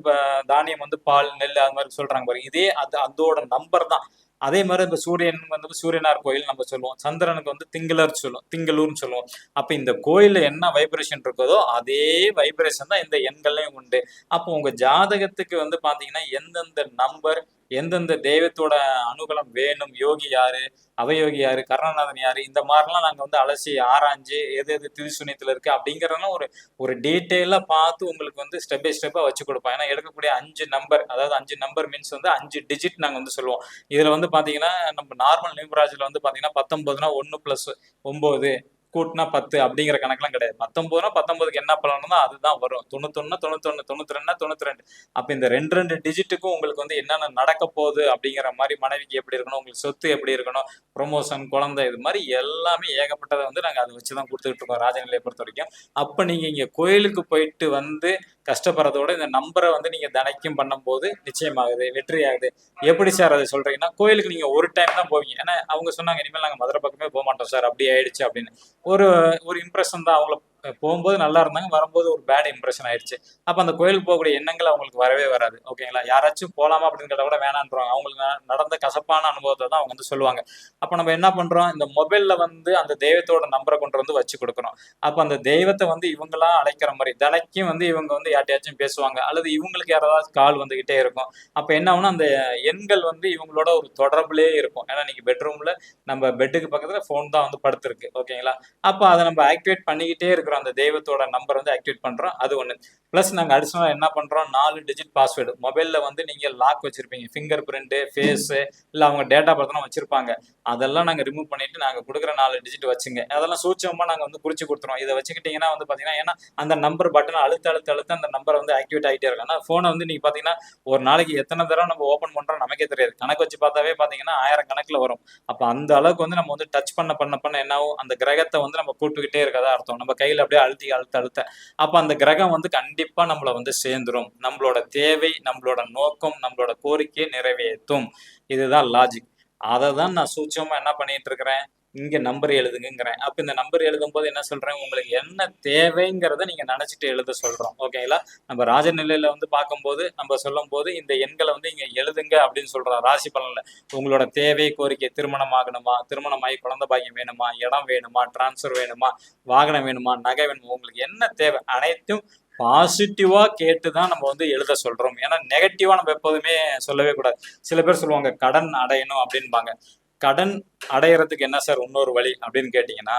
தானியம் வந்து பால் நெல் அது மாதிரி சொல்றாங்க பாருங்க. இதே அதோட நம்பர் தான். அதே மாதிரி இந்த சூரியன் வந்து சூரியனார் கோயில் நம்ம சொல்லுவோம், சந்திரனுக்கு வந்து திங்களூர்னு சொல்லுவோம். அப்ப இந்த கோயில்ல என்ன வைப்ரேஷன் இருக்குதோ அதே வைப்ரேஷன் தான் இந்த எண்கள்லயும் உண்டு. அப்போ உங்க ஜாதகத்துக்கு வந்து பாத்தீங்கன்னா எந்தெந்த நம்பர், எந்தெந்த தெய்வத்தோட அனுகூலம் வேணும், யோகி யாரு, அவயோகி யாரு, கருணாநாதன் யாரு, இந்த மாதிரிலாம் நாங்க வந்து அலசி ஆராய்ஞ்சு எது எது திரிசூனியத்துல இருக்கு அப்படிங்கறதெல்லாம் ஒரு ஒரு டீட்டெயிலா பார்த்து உங்களுக்கு வந்து ஸ்டெப் பை ஸ்டெப்பா வச்சு கொடுப்போம். ஏன்னா எடுக்கக்கூடிய 5 நம்பர், அதாவது 5 நம்பர் மீன்ஸ் வந்து 5 டிஜிட் நாங்க வந்து சொல்லுவோம். இதுல வந்து பாத்தீங்கன்னா நம்ம நார்மல் நியூமராஜில வந்து பாத்தீங்கன்னா 19னா 1 + 9 கூட்டினா 10 அப்படிங்கிற கணக்கெல்லாம் கிடையாது. 19னா 19க்கு என்ன பலனோ அதுதான் வரும். 91னா 91, 92னா 92. அப்ப இந்த 2 டிஜிட்டுக்கும் உங்களுக்கு வந்து என்னென்ன நடக்க போகுது அப்படிங்கிற மாதிரி, மனைவிக்கு எப்படி இருக்கணும், உங்களுக்கு சொத்து எப்படி இருக்கணும், ப்ரொமோஷன், குழந்தை, இது மாதிரி எல்லாமே ஏகப்பட்டதை வந்து நாங்க அதை வச்சுதான் கொடுத்துட்டு இருக்கோம் ராஜநிலையை பொறுத்த வரைக்கும். அப்ப நீங்க இங்க கோயிலுக்கு போயிட்டு வந்து கஷ்டப்படுறதோட இந்த நம்பரை வந்து நீங்க தினைக்கும் பண்ணும்போது நிச்சயமாகுது, வெற்றி ஆகுது. எப்படி சார் அதை சொல்றீங்கன்னா, கோயிலுக்கு நீங்க ஒரு டைம் தான் போவீங்க. ஏன்னா அவங்க சொன்னாங்க இனிமேல் நாங்க மதுரை பக்கமே போக மாட்டோம் சார், அப்படி ஆயிடுச்சு அப்படின்னு. ஒரு ஒரு இம்ப்ரெஷன் தான். அவங்கள போகும்போது நல்லா இருந்தாங்க, வரும்போது ஒரு பேட் இம்ப்ரெஷன் ஆயிடுச்சு. அப்ப அந்த கோயிலுக்கு போகக்கூடிய எண்ணங்கள் அவங்களுக்கு வரவே வராது, ஓகேங்களா? யாராச்சும் போலாமா அப்படின்னு கேட்டா கூட வேணான்றாங்க. அவங்களுக்கு நடந்த கசப்பான அனுபவத்தை தான் அவங்க வந்து சொல்லுவாங்க. அப்ப நம்ம என்ன பண்றோம், இந்த மொபைல்ல வந்து அந்த தெய்வத்தோட நம்பரை கொண்டு வந்து வச்சு கொடுக்கணும். அப்ப அந்த தெய்வத்தை வந்து இவங்களா அழைக்கிற மாதிரி தினைக்கும் வந்து இவங்க வந்து யார்ட்டையாச்சும் பேசுவாங்க, அல்லது இவங்களுக்கு யாராவது கால் வந்துகிட்டே இருக்கும். அப்ப என்ன ஆகும்னா அந்த எண்கள் வந்து இவங்களோட ஒரு தொடர்புலயே இருக்கும். ஏன்னா இன்னைக்கு பெட்ரூம்ல நம்ம பெட்டுக்கு பக்கத்துல போன் தான் வந்து படுத்திருக்கு, ஓகேங்களா? அப்ப அதை நம்ம ஆக்டிவேட் பண்ணிக்கிட்டே இருக்கிறோம். அந்த தெய்வத்தோட நம்பர் வந்து ஆக்டிவேட் பண்றோம், அது ஒண்ணு. பிளஸ் நாங்க அடிஷனலா என்ன பண்றோம், 4 டிஜிட் பாஸ்வேர்டு மொபைல்ல வந்து நீங்க லாக் வச்சிருப்பீங்க, ஃபிங்கர் பிரிண்ட், ஃபேஸ், இல்ல அவங்க டேட்டா பர்த்லாம் வச்சிருப்பாங்க. அதெல்லாம் நாங்க ரிமூவ் பண்ணிட்டு நாங்க கொடுக்குற 4 டிஜிட் வச்சுங்க. அதெல்லாம் சூட்சமா நாங்க வந்து குறிச்சு கொடுத்துருவோம். இதை வச்சுக்கிட்டீங்கன்னா வந்து பாத்தீங்கன்னா, ஏன்னா அந்த நம்பர் பட்டனை அழுத்த அந்த நம்பர் வந்து ஆக்டிவேட் ஆகிட்டே இருக்கும். ஆனா போனை வந்து நீங்க பாத்தீங்கன்னா ஒரு நாளைக்கு எத்தனை தடவை நம்ம ஓப்பன் பண்றோம் நமக்கே தெரியாது. கணக்கு வச்சு பார்த்தாவே பாத்தீங்கன்னா 1000 கணக்குல வரும். அப்ப அந்த அளவுக்கு வந்து நம்ம வந்து டச் பண்ண என்ன ஆகும், அந்த கிரகத்தை வந்து நம்ம கூட்டுக்கிட்டே இருக்கதா அர்த்தம். நம்ம கையில கீழே அப்படியே அழுத்த அப்ப அந்த கிரகம் வந்து கண்டிப்பா நம்மளை வந்து சேர்ந்துரும். நம்மளோட தேவை, நம்மளோட நோக்கம், நம்மளோட கோரிக்கையை நிறைவேற்றும். இதுதான் லாஜிக். அதை தான் நான் சூட்சமா என்ன பண்ணிட்டு இருக்கிறேன், இங்க நம்பர் எழுதுங்கிறேன். அப்ப இந்த நம்பர் எழுதும் போது என்ன சொல்றேன், உங்களுக்கு என்ன தேவைங்கிறத நீங்க நினைச்சிட்டு எழுத சொல்றோம். ஓகேங்களா? நம்ம ராஜநிலையில வந்து பார்க்கும்போது நம்ம சொல்லும் போது இந்த எண்களை வந்து இங்க எழுதுங்க அப்படின்னு சொல்றோம். ராசி பலன்ல உங்களோட தேவை, கோரிக்கை, திருமணம் ஆகணுமா, திருமணமாகி குழந்தை பாக்கியம் வேணுமா, இடம் வேணுமா, டிரான்ஸ்ஃபர் வேணுமா, வாகனம் வேணுமா, நகை வேணுமா, உங்களுக்கு என்ன தேவை அனைத்தும் பாசிட்டிவா கேட்டுதான் நம்ம வந்து எழுத சொல்றோம். ஏன்னா நெகட்டிவா நம்ம எப்போதுமே சொல்லவே கூடாது. சில பேர் சொல்லுவாங்க கடன் அடையணும் அப்படின்பாங்க. கடன் அடையறதுக்கு என்ன சார் இன்னொரு வழி அப்படின்னு கேட்டீங்கன்னா,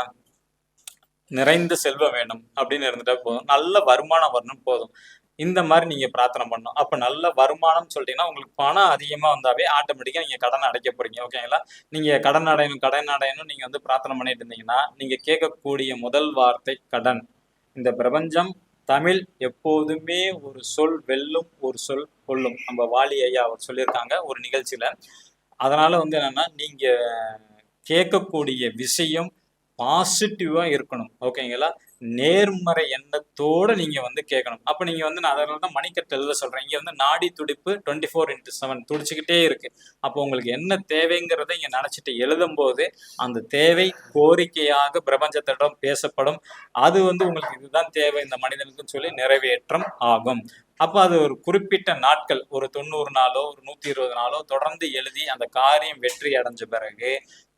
நிறைந்த செல்வம் வேணும் அப்படின்னு இருந்துட்டா போதும், நல்ல வருமானம் வரணும் போதும். இந்த மாதிரி நீங்க பிரார்த்தனை பண்ணணும். அப்ப நல்ல வருமானம் சொல்லிட்டீங்கன்னா உங்களுக்கு பணம் அதிகமா வந்தாவே ஆட்டோமேட்டிக்கா நீங்க கடன் அடைக்க போறீங்க. ஓகேங்களா? நீங்க கடன் அடையணும் நீங்க வந்து பிரார்த்தனை பண்ணிட்டு இருந்தீங்கன்னா, நீங்க கேட்கக்கூடிய முதல் வார்த்தை கடன். இந்த பிரபஞ்சம் தமிழ் எப்போதுமே ஒரு சொல் வெல்லும், ஒரு சொல் கொல்லும். நம்ம வாலி ஐயா அவர் சொல்லியிருக்காங்க ஒரு நிகழ்ச்சியில. அதனால வந்து என்னன்னா, நீங்க கேட்கக்கூடிய விஷயம் பாசிட்டிவா இருக்கணும். ஓகேங்களா? நேர்மறை எண்ணத்தோட நீங்க வந்து கேட்கணும். அப்ப நீங்க வந்து நான் அதனால தான் மணிக்கட்டு எழுத சொல்றேன். இங்க வந்து நாடி துடிப்பு 24/7 துடிச்சுக்கிட்டே இருக்கு. அப்போ உங்களுக்கு என்ன தேவைங்கிறத இங்க நினைச்சிட்டு எழுதும் போது அந்த தேவை கோரிக்கையாக பிரபஞ்சத்திடம் பேசப்படும். அது வந்து உங்களுக்கு இதுதான் தேவை இந்த மனிதனுக்குன்னு சொல்லி நிறைவேற்றம் ஆகும். அப்ப அது ஒரு குறிப்பிட்ட நாட்கள், ஒரு 90 நாளோ ஒரு 120 நாளோ தொடர்ந்து எழுதி அந்த காரியம் வெற்றி அடைஞ்ச பிறகு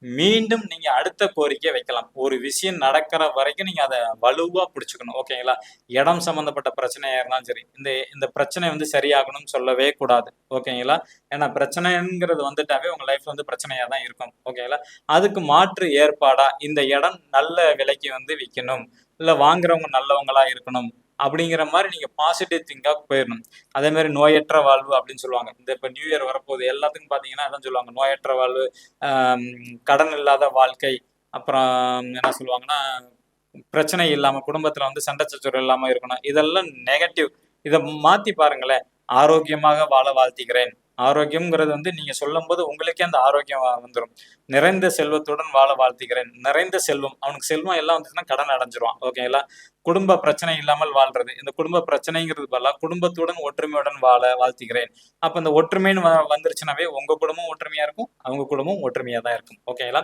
மீண்டும் நீங்க அடுத்த கோரிக்கை வைக்கலாம். ஒரு விஷயம் நடக்கிற வரைக்கும் நீங்க அதை வலுவா பிடிச்சுக்கணும். ஓகேங்களா? இடம் சம்பந்தப்பட்ட பிரச்சனையா இருந்தாலும் சரி, இந்த பிரச்சனை வந்து சரியாகணும்னு சொல்லவே கூடாது. ஓகேங்களா? ஏன்னா பிரச்சனைங்கிறது வந்துட்டாவே உங்க லைஃப்ல வந்து பிரச்சனையா தான் இருக்கும். ஓகேங்களா? அதுக்கு மாற்று ஏற்பாடா இந்த இடம் நல்ல விலைக்கு வந்து விற்கணும், இல்ல வாங்குறவங்க நல்லவங்களா இருக்கணும் அப்படிங்கிற மாதிரி நீங்க பாசிட்டிவ் திங்கா போயிடணும். அதே மாதிரி நோயற்ற வாழ்வு அப்படின்னு சொல்லுவாங்க. இந்த இப்ப நியூ இயர் வரப்போகுது, எல்லாத்துக்கும் பாத்தீங்கன்னா அதான் சொல்லுவாங்க, நோயற்ற வாழ்வு, கடன் இல்லாத வாழ்க்கை, அப்புறம் என்ன சொல்லுவாங்கன்னா பிரச்சனை இல்லாம குடும்பத்துல வந்து சண்டை சச்சரவு இல்லாம இருக்கணும். இதெல்லாம் நெகட்டிவ். இதை மாத்தி பாருங்களேன். ஆரோக்கியமாக வாழ வாழ்த்துகிறேன். ஆரோக்கியம்ங்கிறது வந்து நீங்க சொல்லும் போது உங்களுக்கே அந்த ஆரோக்கியம் வந்துடும். நிறைந்த செல்வத்துடன் வாழ வாழ்த்துகிறேன். நிறைந்த செல்வம், அவனுக்கு செல்வம் எல்லாம் வந்துச்சுன்னா கடன் அடைஞ்சிருவான். ஓகேங்களா? குடும்ப பிரச்சனை இல்லாமல் வாழ்றது, இந்த குடும்ப பிரச்சனைங்கிறது பதிலாக குடும்பத்துடன் ஒற்றுமையுடன் வாழ வாழ்த்துகிறேன். அப்ப இந்த ஒற்றுமைன்னு வந்துருச்சுனாவே உங்க குடும்பம் ஒற்றுமையா இருக்கும், அவங்க குடும்பம் ஒற்றுமையா தான் இருக்கும். ஓகேங்களா?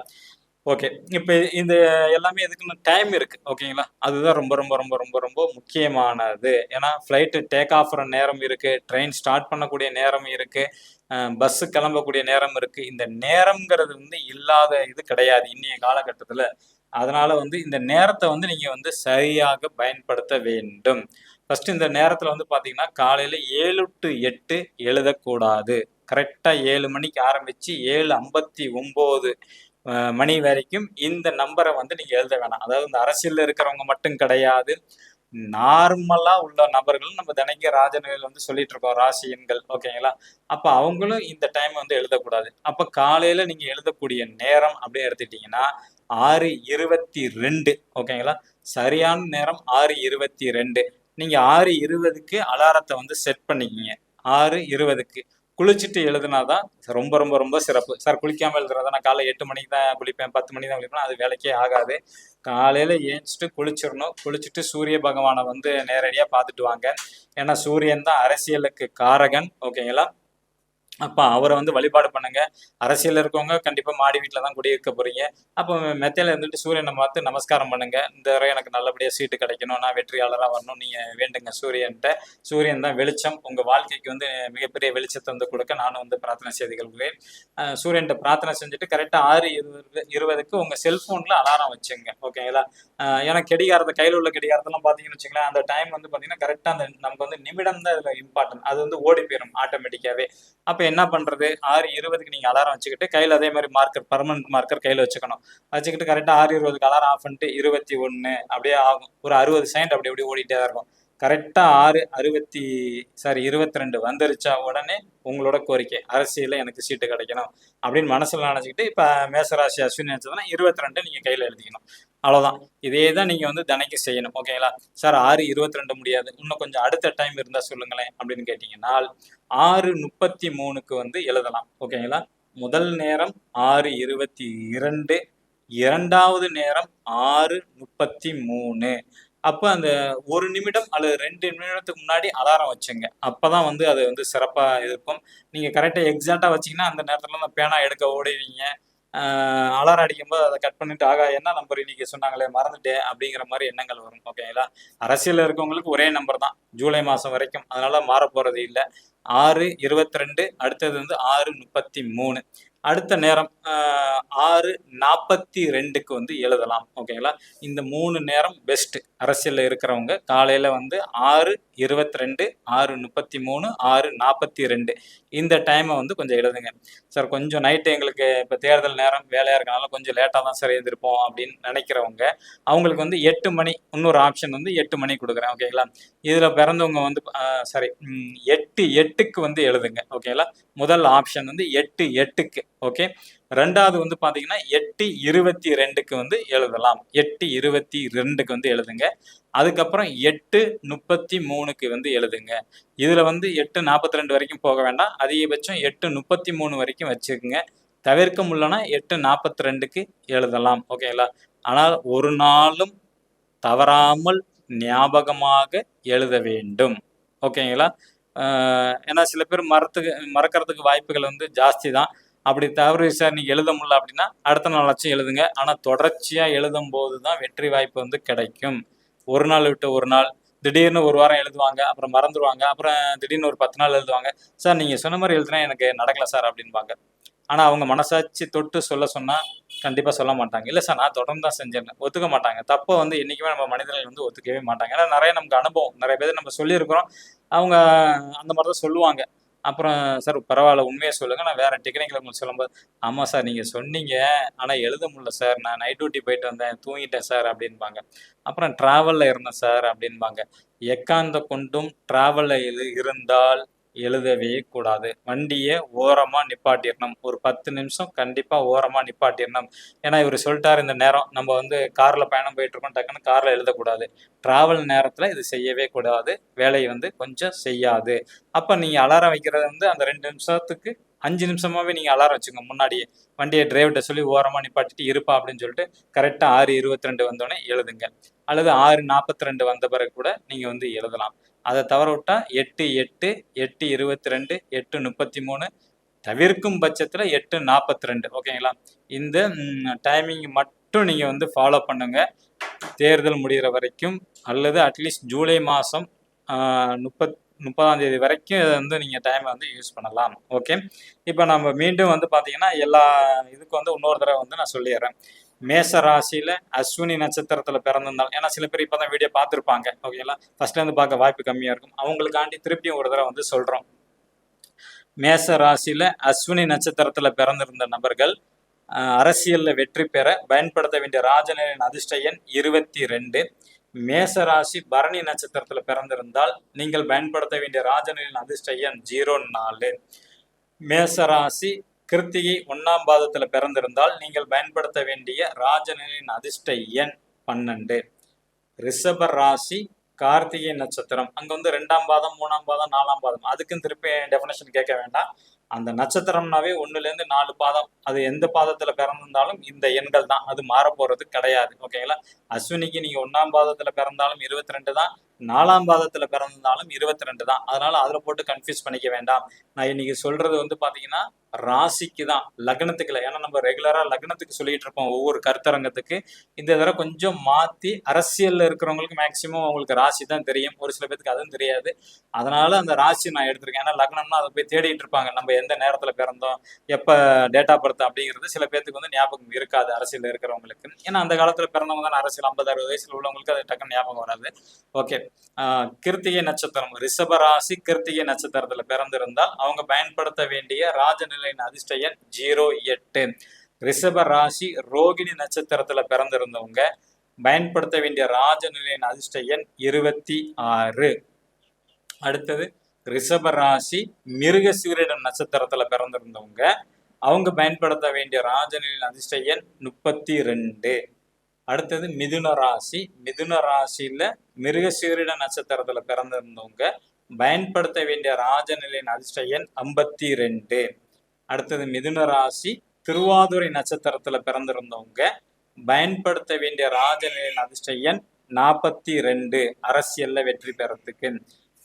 ஓகே. இப்ப இந்த எல்லாமே எதுக்குன்னு டைம் இருக்கு. ஓகேங்களா? அதுதான் ரொம்ப ரொம்ப ரொம்ப ரொம்ப ரொம்ப முக்கியமானது. ஏன்னா ஃப்ளைட் டேக் ஆஃப்ற நேரம் இருக்கு, ட்ரெயின் ஸ்டார்ட் பண்ணக்கூடிய நேரம் இருக்கு, பஸ் கிளம்பக்கூடிய நேரம் இருக்கு. இந்த நேரம்ங்கிறது வந்து இல்லாத இது கிடையாது இன்னைய காலகட்டத்துல. அதனால வந்து இந்த நேரத்தை வந்து நீங்க வந்து சரியாக பயன்படுத்த வேண்டும். ஃபர்ஸ்ட் இந்த நேரத்துல வந்து பாத்தீங்கன்னா காலையில 7 to 8 எழுதக்கூடாது. கரெக்டா 7 மணிக்கு ஆரம்பிச்சு 7:59 மணி வரைக்கும் இந்த நம்பரை வந்து நீங்க எழுத வேணாம். அதாவது இந்த அரசியல்ல இருக்கிறவங்க மட்டும் கிடையாது, நார்மலா உள்ள நபர்கள் நம்ம தினைக்கும் ராஜநிலையில் வந்து சொல்லிட்டு இருக்கோம் ராசி எண்கள். ஓகேங்களா? அப்ப அவங்களும் இந்த டைம் வந்து எழுதக்கூடாது. அப்ப காலையில நீங்க எழுதக்கூடிய நேரம் அப்படின்னு எடுத்துட்டீங்கன்னா 6:22. ஓகேங்களா? சரியான நேரம் 6:22. நீங்க 6:20க்கு அலாரத்தை வந்து செட் பண்ணிக்கிங்க. 6:20க்கு குளிச்சுட்டு எழுதுனாதான் ரொம்ப ரொம்ப ரொம்ப சிறப்பு. சார் குளிக்காம எழுதுறதா, நான் காலைல 8 மணிக்கு தான் குளிப்பேன், 10 மணிக்கு தான் குளிப்பேன், அது வேலைக்கே ஆகாது. காலையில ஏஞ்சிட்டு குளிச்சிடணும். குளிச்சுட்டு சூரிய பகவானை வந்து நேரடியா பார்த்துட்டு வாங்க. ஏன்னா சூரியன் தான் அரசியலுக்கு காரகன். ஓகேங்களா? அப்ப அவரை வந்து வழிபாடு பண்ணுங்க. அரசியல் இருக்கவங்க கண்டிப்பா மாடி வீட்டில தான் குடியிருக்க போறீங்க. அப்போ மெத்தையில இருந்துட்டு சூரியனை பார்த்து நமஸ்காரம் பண்ணுங்க. இந்த தடவை எனக்கு நல்லபடியா சீட்டு கிடைக்கணும், நான் வெற்றியாளரா வரணும், நீங்க வேண்டுங்க சூரியன்ட்ட. சூரியன் தான் வெளிச்சம், உங்க வாழ்க்கைக்கு வந்து மிகப்பெரிய வெளிச்சத்தை வந்து கொடுக்க நானும் வந்து பிரார்த்தனை செய்து கொள்கிறேன். சூரியன்ட்ட பிரார்த்தனை செஞ்சுட்டு கரெக்டா 6:20க்கு உங்க செல்போன்ல அலாரம் வச்சுங்க. ஓகேங்களா? ஏன்னா கடிகாரத்தை, கையில் உள்ள கடிகாரத்தெல்லாம் பாத்தீங்கன்னு வச்சுங்களேன், அந்த டைம் வந்து பாத்தீங்கன்னா கரெக்டா அந்த நமக்கு வந்து நிமிடம் தான் இதுல இம்பார்ட்டன்ட். அது வந்து ஓடி போயிடும் ஆட்டோமேட்டிக்காவே. அப்ப என்ன பண்றது, 6:20க்கு நீங்க அலாரம் வச்சுக்கிட்டு கையில அதே மாதிரி மார்க்கர், பர்மனன்ட் மார்க்கர் கையில வச்சுக்கணும். வச்சுக்கிட்டு கரெக்டா 6:20க்கு அலாரம் ஆஃப் பண்ணிட்டு 21 அப்படியே ஆகும். ஒரு 60 செகண்ட் அப்படி அப்படி ஓடிட்டே தான் இருக்கும். கரெக்டா 22 வந்துருச்சா உடனே உங்களோட கோரிக்கை, அரசியல்ல எனக்கு சீட்டு கிடைக்கணும் அப்படின்னு மனசுல நினைச்சுக்கிட்டு, இப்ப மேசராசி அஸ்வினி நினைச்சதுன்னா 22 நீங்க கையில எழுதிக்கணும். அவ்வளவுதான். இதே தான் நீங்க வந்து தினைக்கு செய்யணும். ஓகேங்களா? சார் 6:22 முடியாது, இன்னும் கொஞ்சம் அடுத்த டைம் இருந்தா சொல்லுங்களேன் அப்படின்னு கேட்டீங்கன்னா 6:33க்கு வந்து எழுதலாம். ஓகேங்களா? முதல் நேரம் 6:22, இரண்டாவது நேரம் 6:33. அப்போ அந்த 1 நிமிடம் அல்லது 2 நிமிடத்துக்கு முன்னாடி அலாரம் வச்சுங்க. அப்பதான் வந்து அது வந்து சிறப்பா இருக்கும். நீங்க கரெக்ட்டா எக்ஸாக்ட்டா வச்சீங்கன்னா, அந்த நேரத்துல அந்த பேனா எடுக்க ஓடுவீங்க. அலாரம் அடிக்கும்போது அத கட் பண்ணிட்டு, ஆகா என்ன நம்பர் இன்னைக்கு சொன்னாங்களே மறந்துட்டேன் அப்படிங்கிற மாரி எண்ணங்கள் வரும். ஓகேங்களா? அரசியல்ல இருக்கவங்களுக்கு ஒரே நம்பர் தான். ஜூலை மாசம் வரைக்கும். அதனால மாறப்போறது இல்ல. 6:22 அடுத்தது வந்து 6:33 அடுத்த நேரம் 6:42க்கு வந்து எழுதலாம். ஓகேங்களா? இந்த 3 நேரம் பெஸ்ட். அரசியல்ல இருக்கிறவங்க காலையில வந்து 6:22, 6:33, 6:42 இந்த டைமை வந்து கொஞ்சம் எழுதுங்க. சார் கொஞ்சம் நைட்டு எங்களுக்கு இப்போ தேர்தல் நேரம் வேலையா இருக்கனால கொஞ்சம் லேட்டாக தான் சார் எழுந்திருப்போம் அப்படின்னு நினைக்கிறவங்க, அவங்களுக்கு வந்து 8 மணி இன்னொரு ஆப்ஷன் வந்து 8 மணி கொடுக்குறேன். ஓகேங்களா? இதில் பிறந்தவங்க வந்து சாரி 8:08க்கு வந்து எழுதுங்க. ஓகேங்களா? முதல் ஆப்ஷன் வந்து 8:08க்கு. ஓகே. ரெண்டாவது வந்து பார்த்தீங்கன்னா 8:22க்கு வந்து எழுதலாம். 8:22க்கு வந்து எழுதுங்க. அதுக்கப்புறம் 8:33க்கு வந்து எழுதுங்க. இதில் வந்து 8:42 வரைக்கும் போக வேண்டாம். அதிகபட்சம் 8:33 வரைக்கும் வச்சுக்கோங்க. தவிர்க்க முடியலன்னா 8:42க்கு எழுதலாம். ஓகேங்களா? ஆனால் ஒரு நாளும் தவறாமல் ஞாபகமாக எழுத வேண்டும். ஓகேங்களா? ஏன்னா சில பேர் மறக்கிறதுக்கு வாய்ப்புகள் வந்து ஜாஸ்தி தான். அப்படி தவறு சார் நீங்க எழுத முடியல அப்படின்னா அடுத்த நாளாச்சும் எழுதுங்க. ஆனா தொடர்ச்சியா எழுதும் போது தான் வெற்றி வாய்ப்பு வந்து கிடைக்கும். ஒரு நாள் விட்டு ஒரு நாள், திடீர்னு ஒரு வாரம் எழுதுவாங்க, அப்புறம் மறந்துடுவாங்க, அப்புறம் திடீர்னு ஒரு 10 நாள் எழுதுவாங்க. சார் நீங்க சொன்ன மாதிரி எழுதுனா எனக்கு நடக்கல சார் அப்படின்பாங்க. ஆனா அவங்க மனசாட்சி தொட்டு சொல்ல சொன்னா கண்டிப்பா சொல்ல மாட்டாங்க. இல்ல சார் நான் தொடர்ந்து தான் செஞ்சேன்னு ஒத்துக்க மாட்டாங்க. தப்ப வந்து என்னைக்குமே நம்ம மனிதர்கள் வந்து ஒத்துக்கவே மாட்டாங்க. ஏன்னா நிறைய நமக்கு அனுபவம் நிறைய பேர் நம்ம சொல்லியிருக்கிறோம். அவங்க அந்த மாதிரி தான் சொல்லுவாங்க. அப்புறம் சார் பரவாயில்ல உண்மையை சொல்லுங்க நான் வேற டெக்னிக்கல் உங்களுக்கு சொல்லும்போது, ஆமா சார் நீங்க சொன்னீங்க ஆனா எழுத முடியல சார் நான் நைட் டியூட்டி போயிட்டு வந்தேன் தூங்கிட்டேன் சார் அப்படின்பாங்க. அப்புறம் டிராவல்ல இருந்தேன் சார் அப்படின்பாங்க. எக்காந்த கொண்டும் டிராவல்ல இருந்தால் எழுதவே கூடாது. வண்டியை ஓரமா நிப்பாட்டிடணும். ஒரு 10 நிமிஷம் கண்டிப்பா ஓரமா நிப்பாட்டிடணும். ஏன்னா இவர் சொல்லிட்டாரு இந்த நேரம் நம்ம வந்து கார்ல பயணம் போயிட்டு இருக்கோம் டக்குன்னு கார்ல எழுதக்கூடாது. டிராவல் நேரத்துல இது செய்யவே கூடாது. வேலையை வந்து கொஞ்சம் செய்யாது. அப்ப நீங்க அலாரம் வைக்கிறது வந்து அந்த 2 நிமிஷத்துக்கு 5 நிமிஷமாவே நீங்க அலாரம் வச்சுங்க முன்னாடியே. வண்டியை டிரைவர்கிட்ட சொல்லி ஓரமா நிப்பாட்டிட்டு இருப்பா அப்படின்னு சொல்லிட்டு கரெக்டா 6:22 வந்தோடனே எழுதுங்க. அல்லது 6:42 வந்த பிறகு கூட நீங்க வந்து எழுதலாம். அதை தவற விட்டா 8:08, 8:22, 8:33 தவிர்க்கும் பட்சத்துல 8:42 ஓகேங்களா? இந்த டைமிங் மட்டும் நீங்க வந்து ஃபாலோ பண்ணுங்க. தேர்தல் முடிகிற வரைக்கும் அல்லது அட்லீஸ்ட் ஜூலை மாதம் 30ஆம் தேதி வரைக்கும் வந்து நீங்கள் டைமை வந்து யூஸ் பண்ணலாம். ஓகே. இப்போ நம்ம மீண்டும் வந்து பார்த்தீங்கன்னா எல்லா இதுக்கு வந்து இன்னொரு தடவை வந்து நான் சொல்லிடுறேன். மேச ராசியில அஸ்வினி நட்சத்திரத்துல பிறந்திருந்தாலும், ஏன்னா சில பேர் இப்பதான் வீடியோ பார்த்துருப்பாங்க. ஓகேங்களா? ஃபர்ஸ்ட்ல இருந்து பார்க்க வாய்ப்பு கம்மியா இருக்கும். அவங்களுக்காண்டி திருப்பியும் ஒரு தடவை வந்து சொல்றோம். மேச ராசியில அஸ்வினி நட்சத்திரத்துல பிறந்திருந்த நபர்கள் அரசியல்ல வெற்றி பெற பயன்படுத்த வேண்டிய ராஜநிலையின் அதிர்ஷ்ட எண் 22. மேச ராசி பரணி நட்சத்திரத்துல பிறந்திருந்தால் நீங்கள் பயன்படுத்த வேண்டிய ராஜநிலையின் அதிர்ஷ்ட எண் 04. மேச ராசி கிருத்திகை 1ஆம் பாதத்துல பிறந்திருந்தால் நீங்கள் பயன்படுத்த வேண்டிய ராஜநிலையின் அதிர்ஷ்ட எண் 12. ரிஷப ராசி கார்த்திகை நட்சத்திரம் அங்க வந்து 2ஆம் பாதம் 3ஆம் பாதம் 4ஆம் பாதம் அதுக்கும் திருப்பி டெஃபினேஷன் கேட்க வேண்டாம். அந்த நட்சத்திரம்னாவே 1லேருந்து 4 பாதம் அது எந்த பாதத்துல பிறந்திருந்தாலும் இந்த எண்கள் தான். அது மாற போறது கிடையாது. ஓகேங்களா? அஸ்வினிக்கு நீங்க 1ஆம் பாதத்துல பிறந்தாலும் 22 தான், 4ஆம் பாதத்துல பிறந்தாலும் 22 தான். அதனால அதுல போட்டு கன்ஃபியூஸ் பண்ணிக்க வேண்டாம். நான் இன்னைக்கு சொல்றது வந்து பாத்தீங்கன்னா ராசிக்கு தான், லக்னத்துக்கு இல்லை. ஏன்னா நம்ம ரெகுலரா லக்னத்துக்கு சொல்லிட்டு இருப்போம் ஒவ்வொரு கருத்தரங்கத்துக்கு. இந்த தடவை கொஞ்சம் மாத்தி அரசியல்ல இருக்கிறவங்களுக்கு மேக்சிமம் அவங்களுக்கு ராசி தான் தெரியும். ஒரு சில பேருக்கு அதுவும் தெரியாது. அதனால அந்த ராசி நான் எடுத்திருக்கேன். ஏன்னா லக்னம்னா அதை போய் தேடிட்டு இருப்பாங்க. நம்ம எந்த நேரத்துல பிறந்தோம், எப்ப டேட் ஆஃப் பர்த் அப்படிங்கிறது சில பேருக்கு வந்து ஞாபகம் இருக்காது அரசியல்ல இருக்கிறவங்களுக்கு. ஏன்னா அந்த காலத்துல பிறந்தவங்க தான் அரசியல் 50-60 வயசுல உள்ளவங்களுக்கு அது டக்குன்னு ஞாபகம் வராது. ஓகே. கிருத்திகை நட்சத்திரம் ரிஷப ராசி கிருத்திகை நட்சத்திரத்துல பிறந்திருந்தால் அவங்க பயன்படுத்த வேண்டிய ராஜநிலையின் அதிர்ஷ்ட எண் 08. ரிஷப ராசி ரோகிணி நட்சத்திரத்துல பிறந்திருந்தவங்க பயன்படுத்த வேண்டிய ராஜநிலையின் அதிர்ஷ்ட எண் 26. அடுத்தது ரிஷப ராசி மிருகசீரிடம் நட்சத்திரத்துல பிறந்திருந்தவங்க அவங்க பயன்படுத்த வேண்டிய ராஜநிலையின் அதிர்ஷ்ட எண் 32. அடுத்தது மிதுன ராசி. மிதுன ராசியில மிருகசீரிட நட்சத்திரத்துல பிறந்திருந்தவங்க பயன்படுத்த வேண்டிய ராஜநிலையின் அதிர்ஷ்ட எண் 52. அடுத்தது மிதுன ராசி திருவாதுரை நட்சத்திரத்துல பிறந்திருந்தவங்க பயன்படுத்த வேண்டிய ராஜநிலையின் அதிர்ஷ்ட எண் 42 அரசியல்ல வெற்றி பெறத்துக்கு.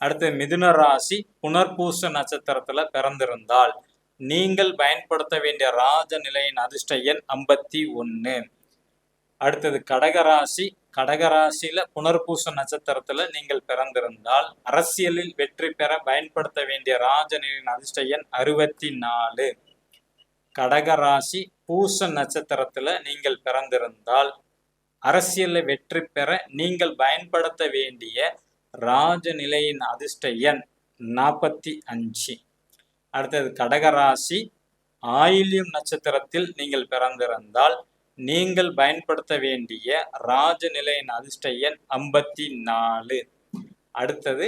அடுத்து மிதுன ராசி புனர்பூச நட்சத்திரத்துல பிறந்திருந்தால் நீங்கள் பயன்படுத்த வேண்டிய ராஜ நிலையின் அதிர்ஷ்ட எண் 51. அடுத்தது கடகராசி. கடகராசியில புனர்பூச நட்சத்திரத்துல நீங்கள் பிறந்திருந்தால் அரசியலில் வெற்றி பெற பயன்படுத்த வேண்டிய ராஜ நிலையின் அதிர்ஷ்ட எண் 64. கடகராசி பூச நட்சத்திரத்துல நீங்கள் பிறந்திருந்தால் அரசியல்ல வெற்றி பெற நீங்கள் பயன்படுத்த வேண்டிய ராஜ நிலையின் அதிர்ஷ்ட எண் 45. அடுத்தது கடகராசி ஆயில்யம் நட்சத்திரத்தில் நீங்கள் பிறந்திருந்தால் நீங்கள் பயன்படுத்த வேண்டிய ராஜ நிலையின் அதிர்ஷ்ட எண் 54. அடுத்தது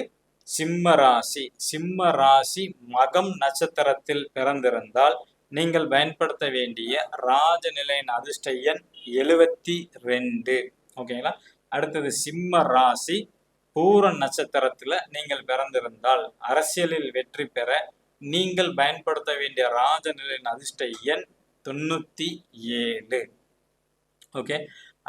சிம்ம ராசி. சிம்ம ராசி மகம் நட்சத்திரத்தில் பிறந்திருந்தால் நீங்கள் பயன்படுத்த வேண்டிய ராஜ நிலையின் அதிர்ஷ்ட எண் 72. ஓகேங்களா. அடுத்தது சிம்ம ராசி பூர நட்சத்திரத்துல நீங்கள் பிறந்திருந்தால் அரசியலில் வெற்றி பெற நீங்கள் பயன்படுத்த வேண்டிய ராஜ நிலையின் அதிர்ஷ்ட எண் 97. ஓகே.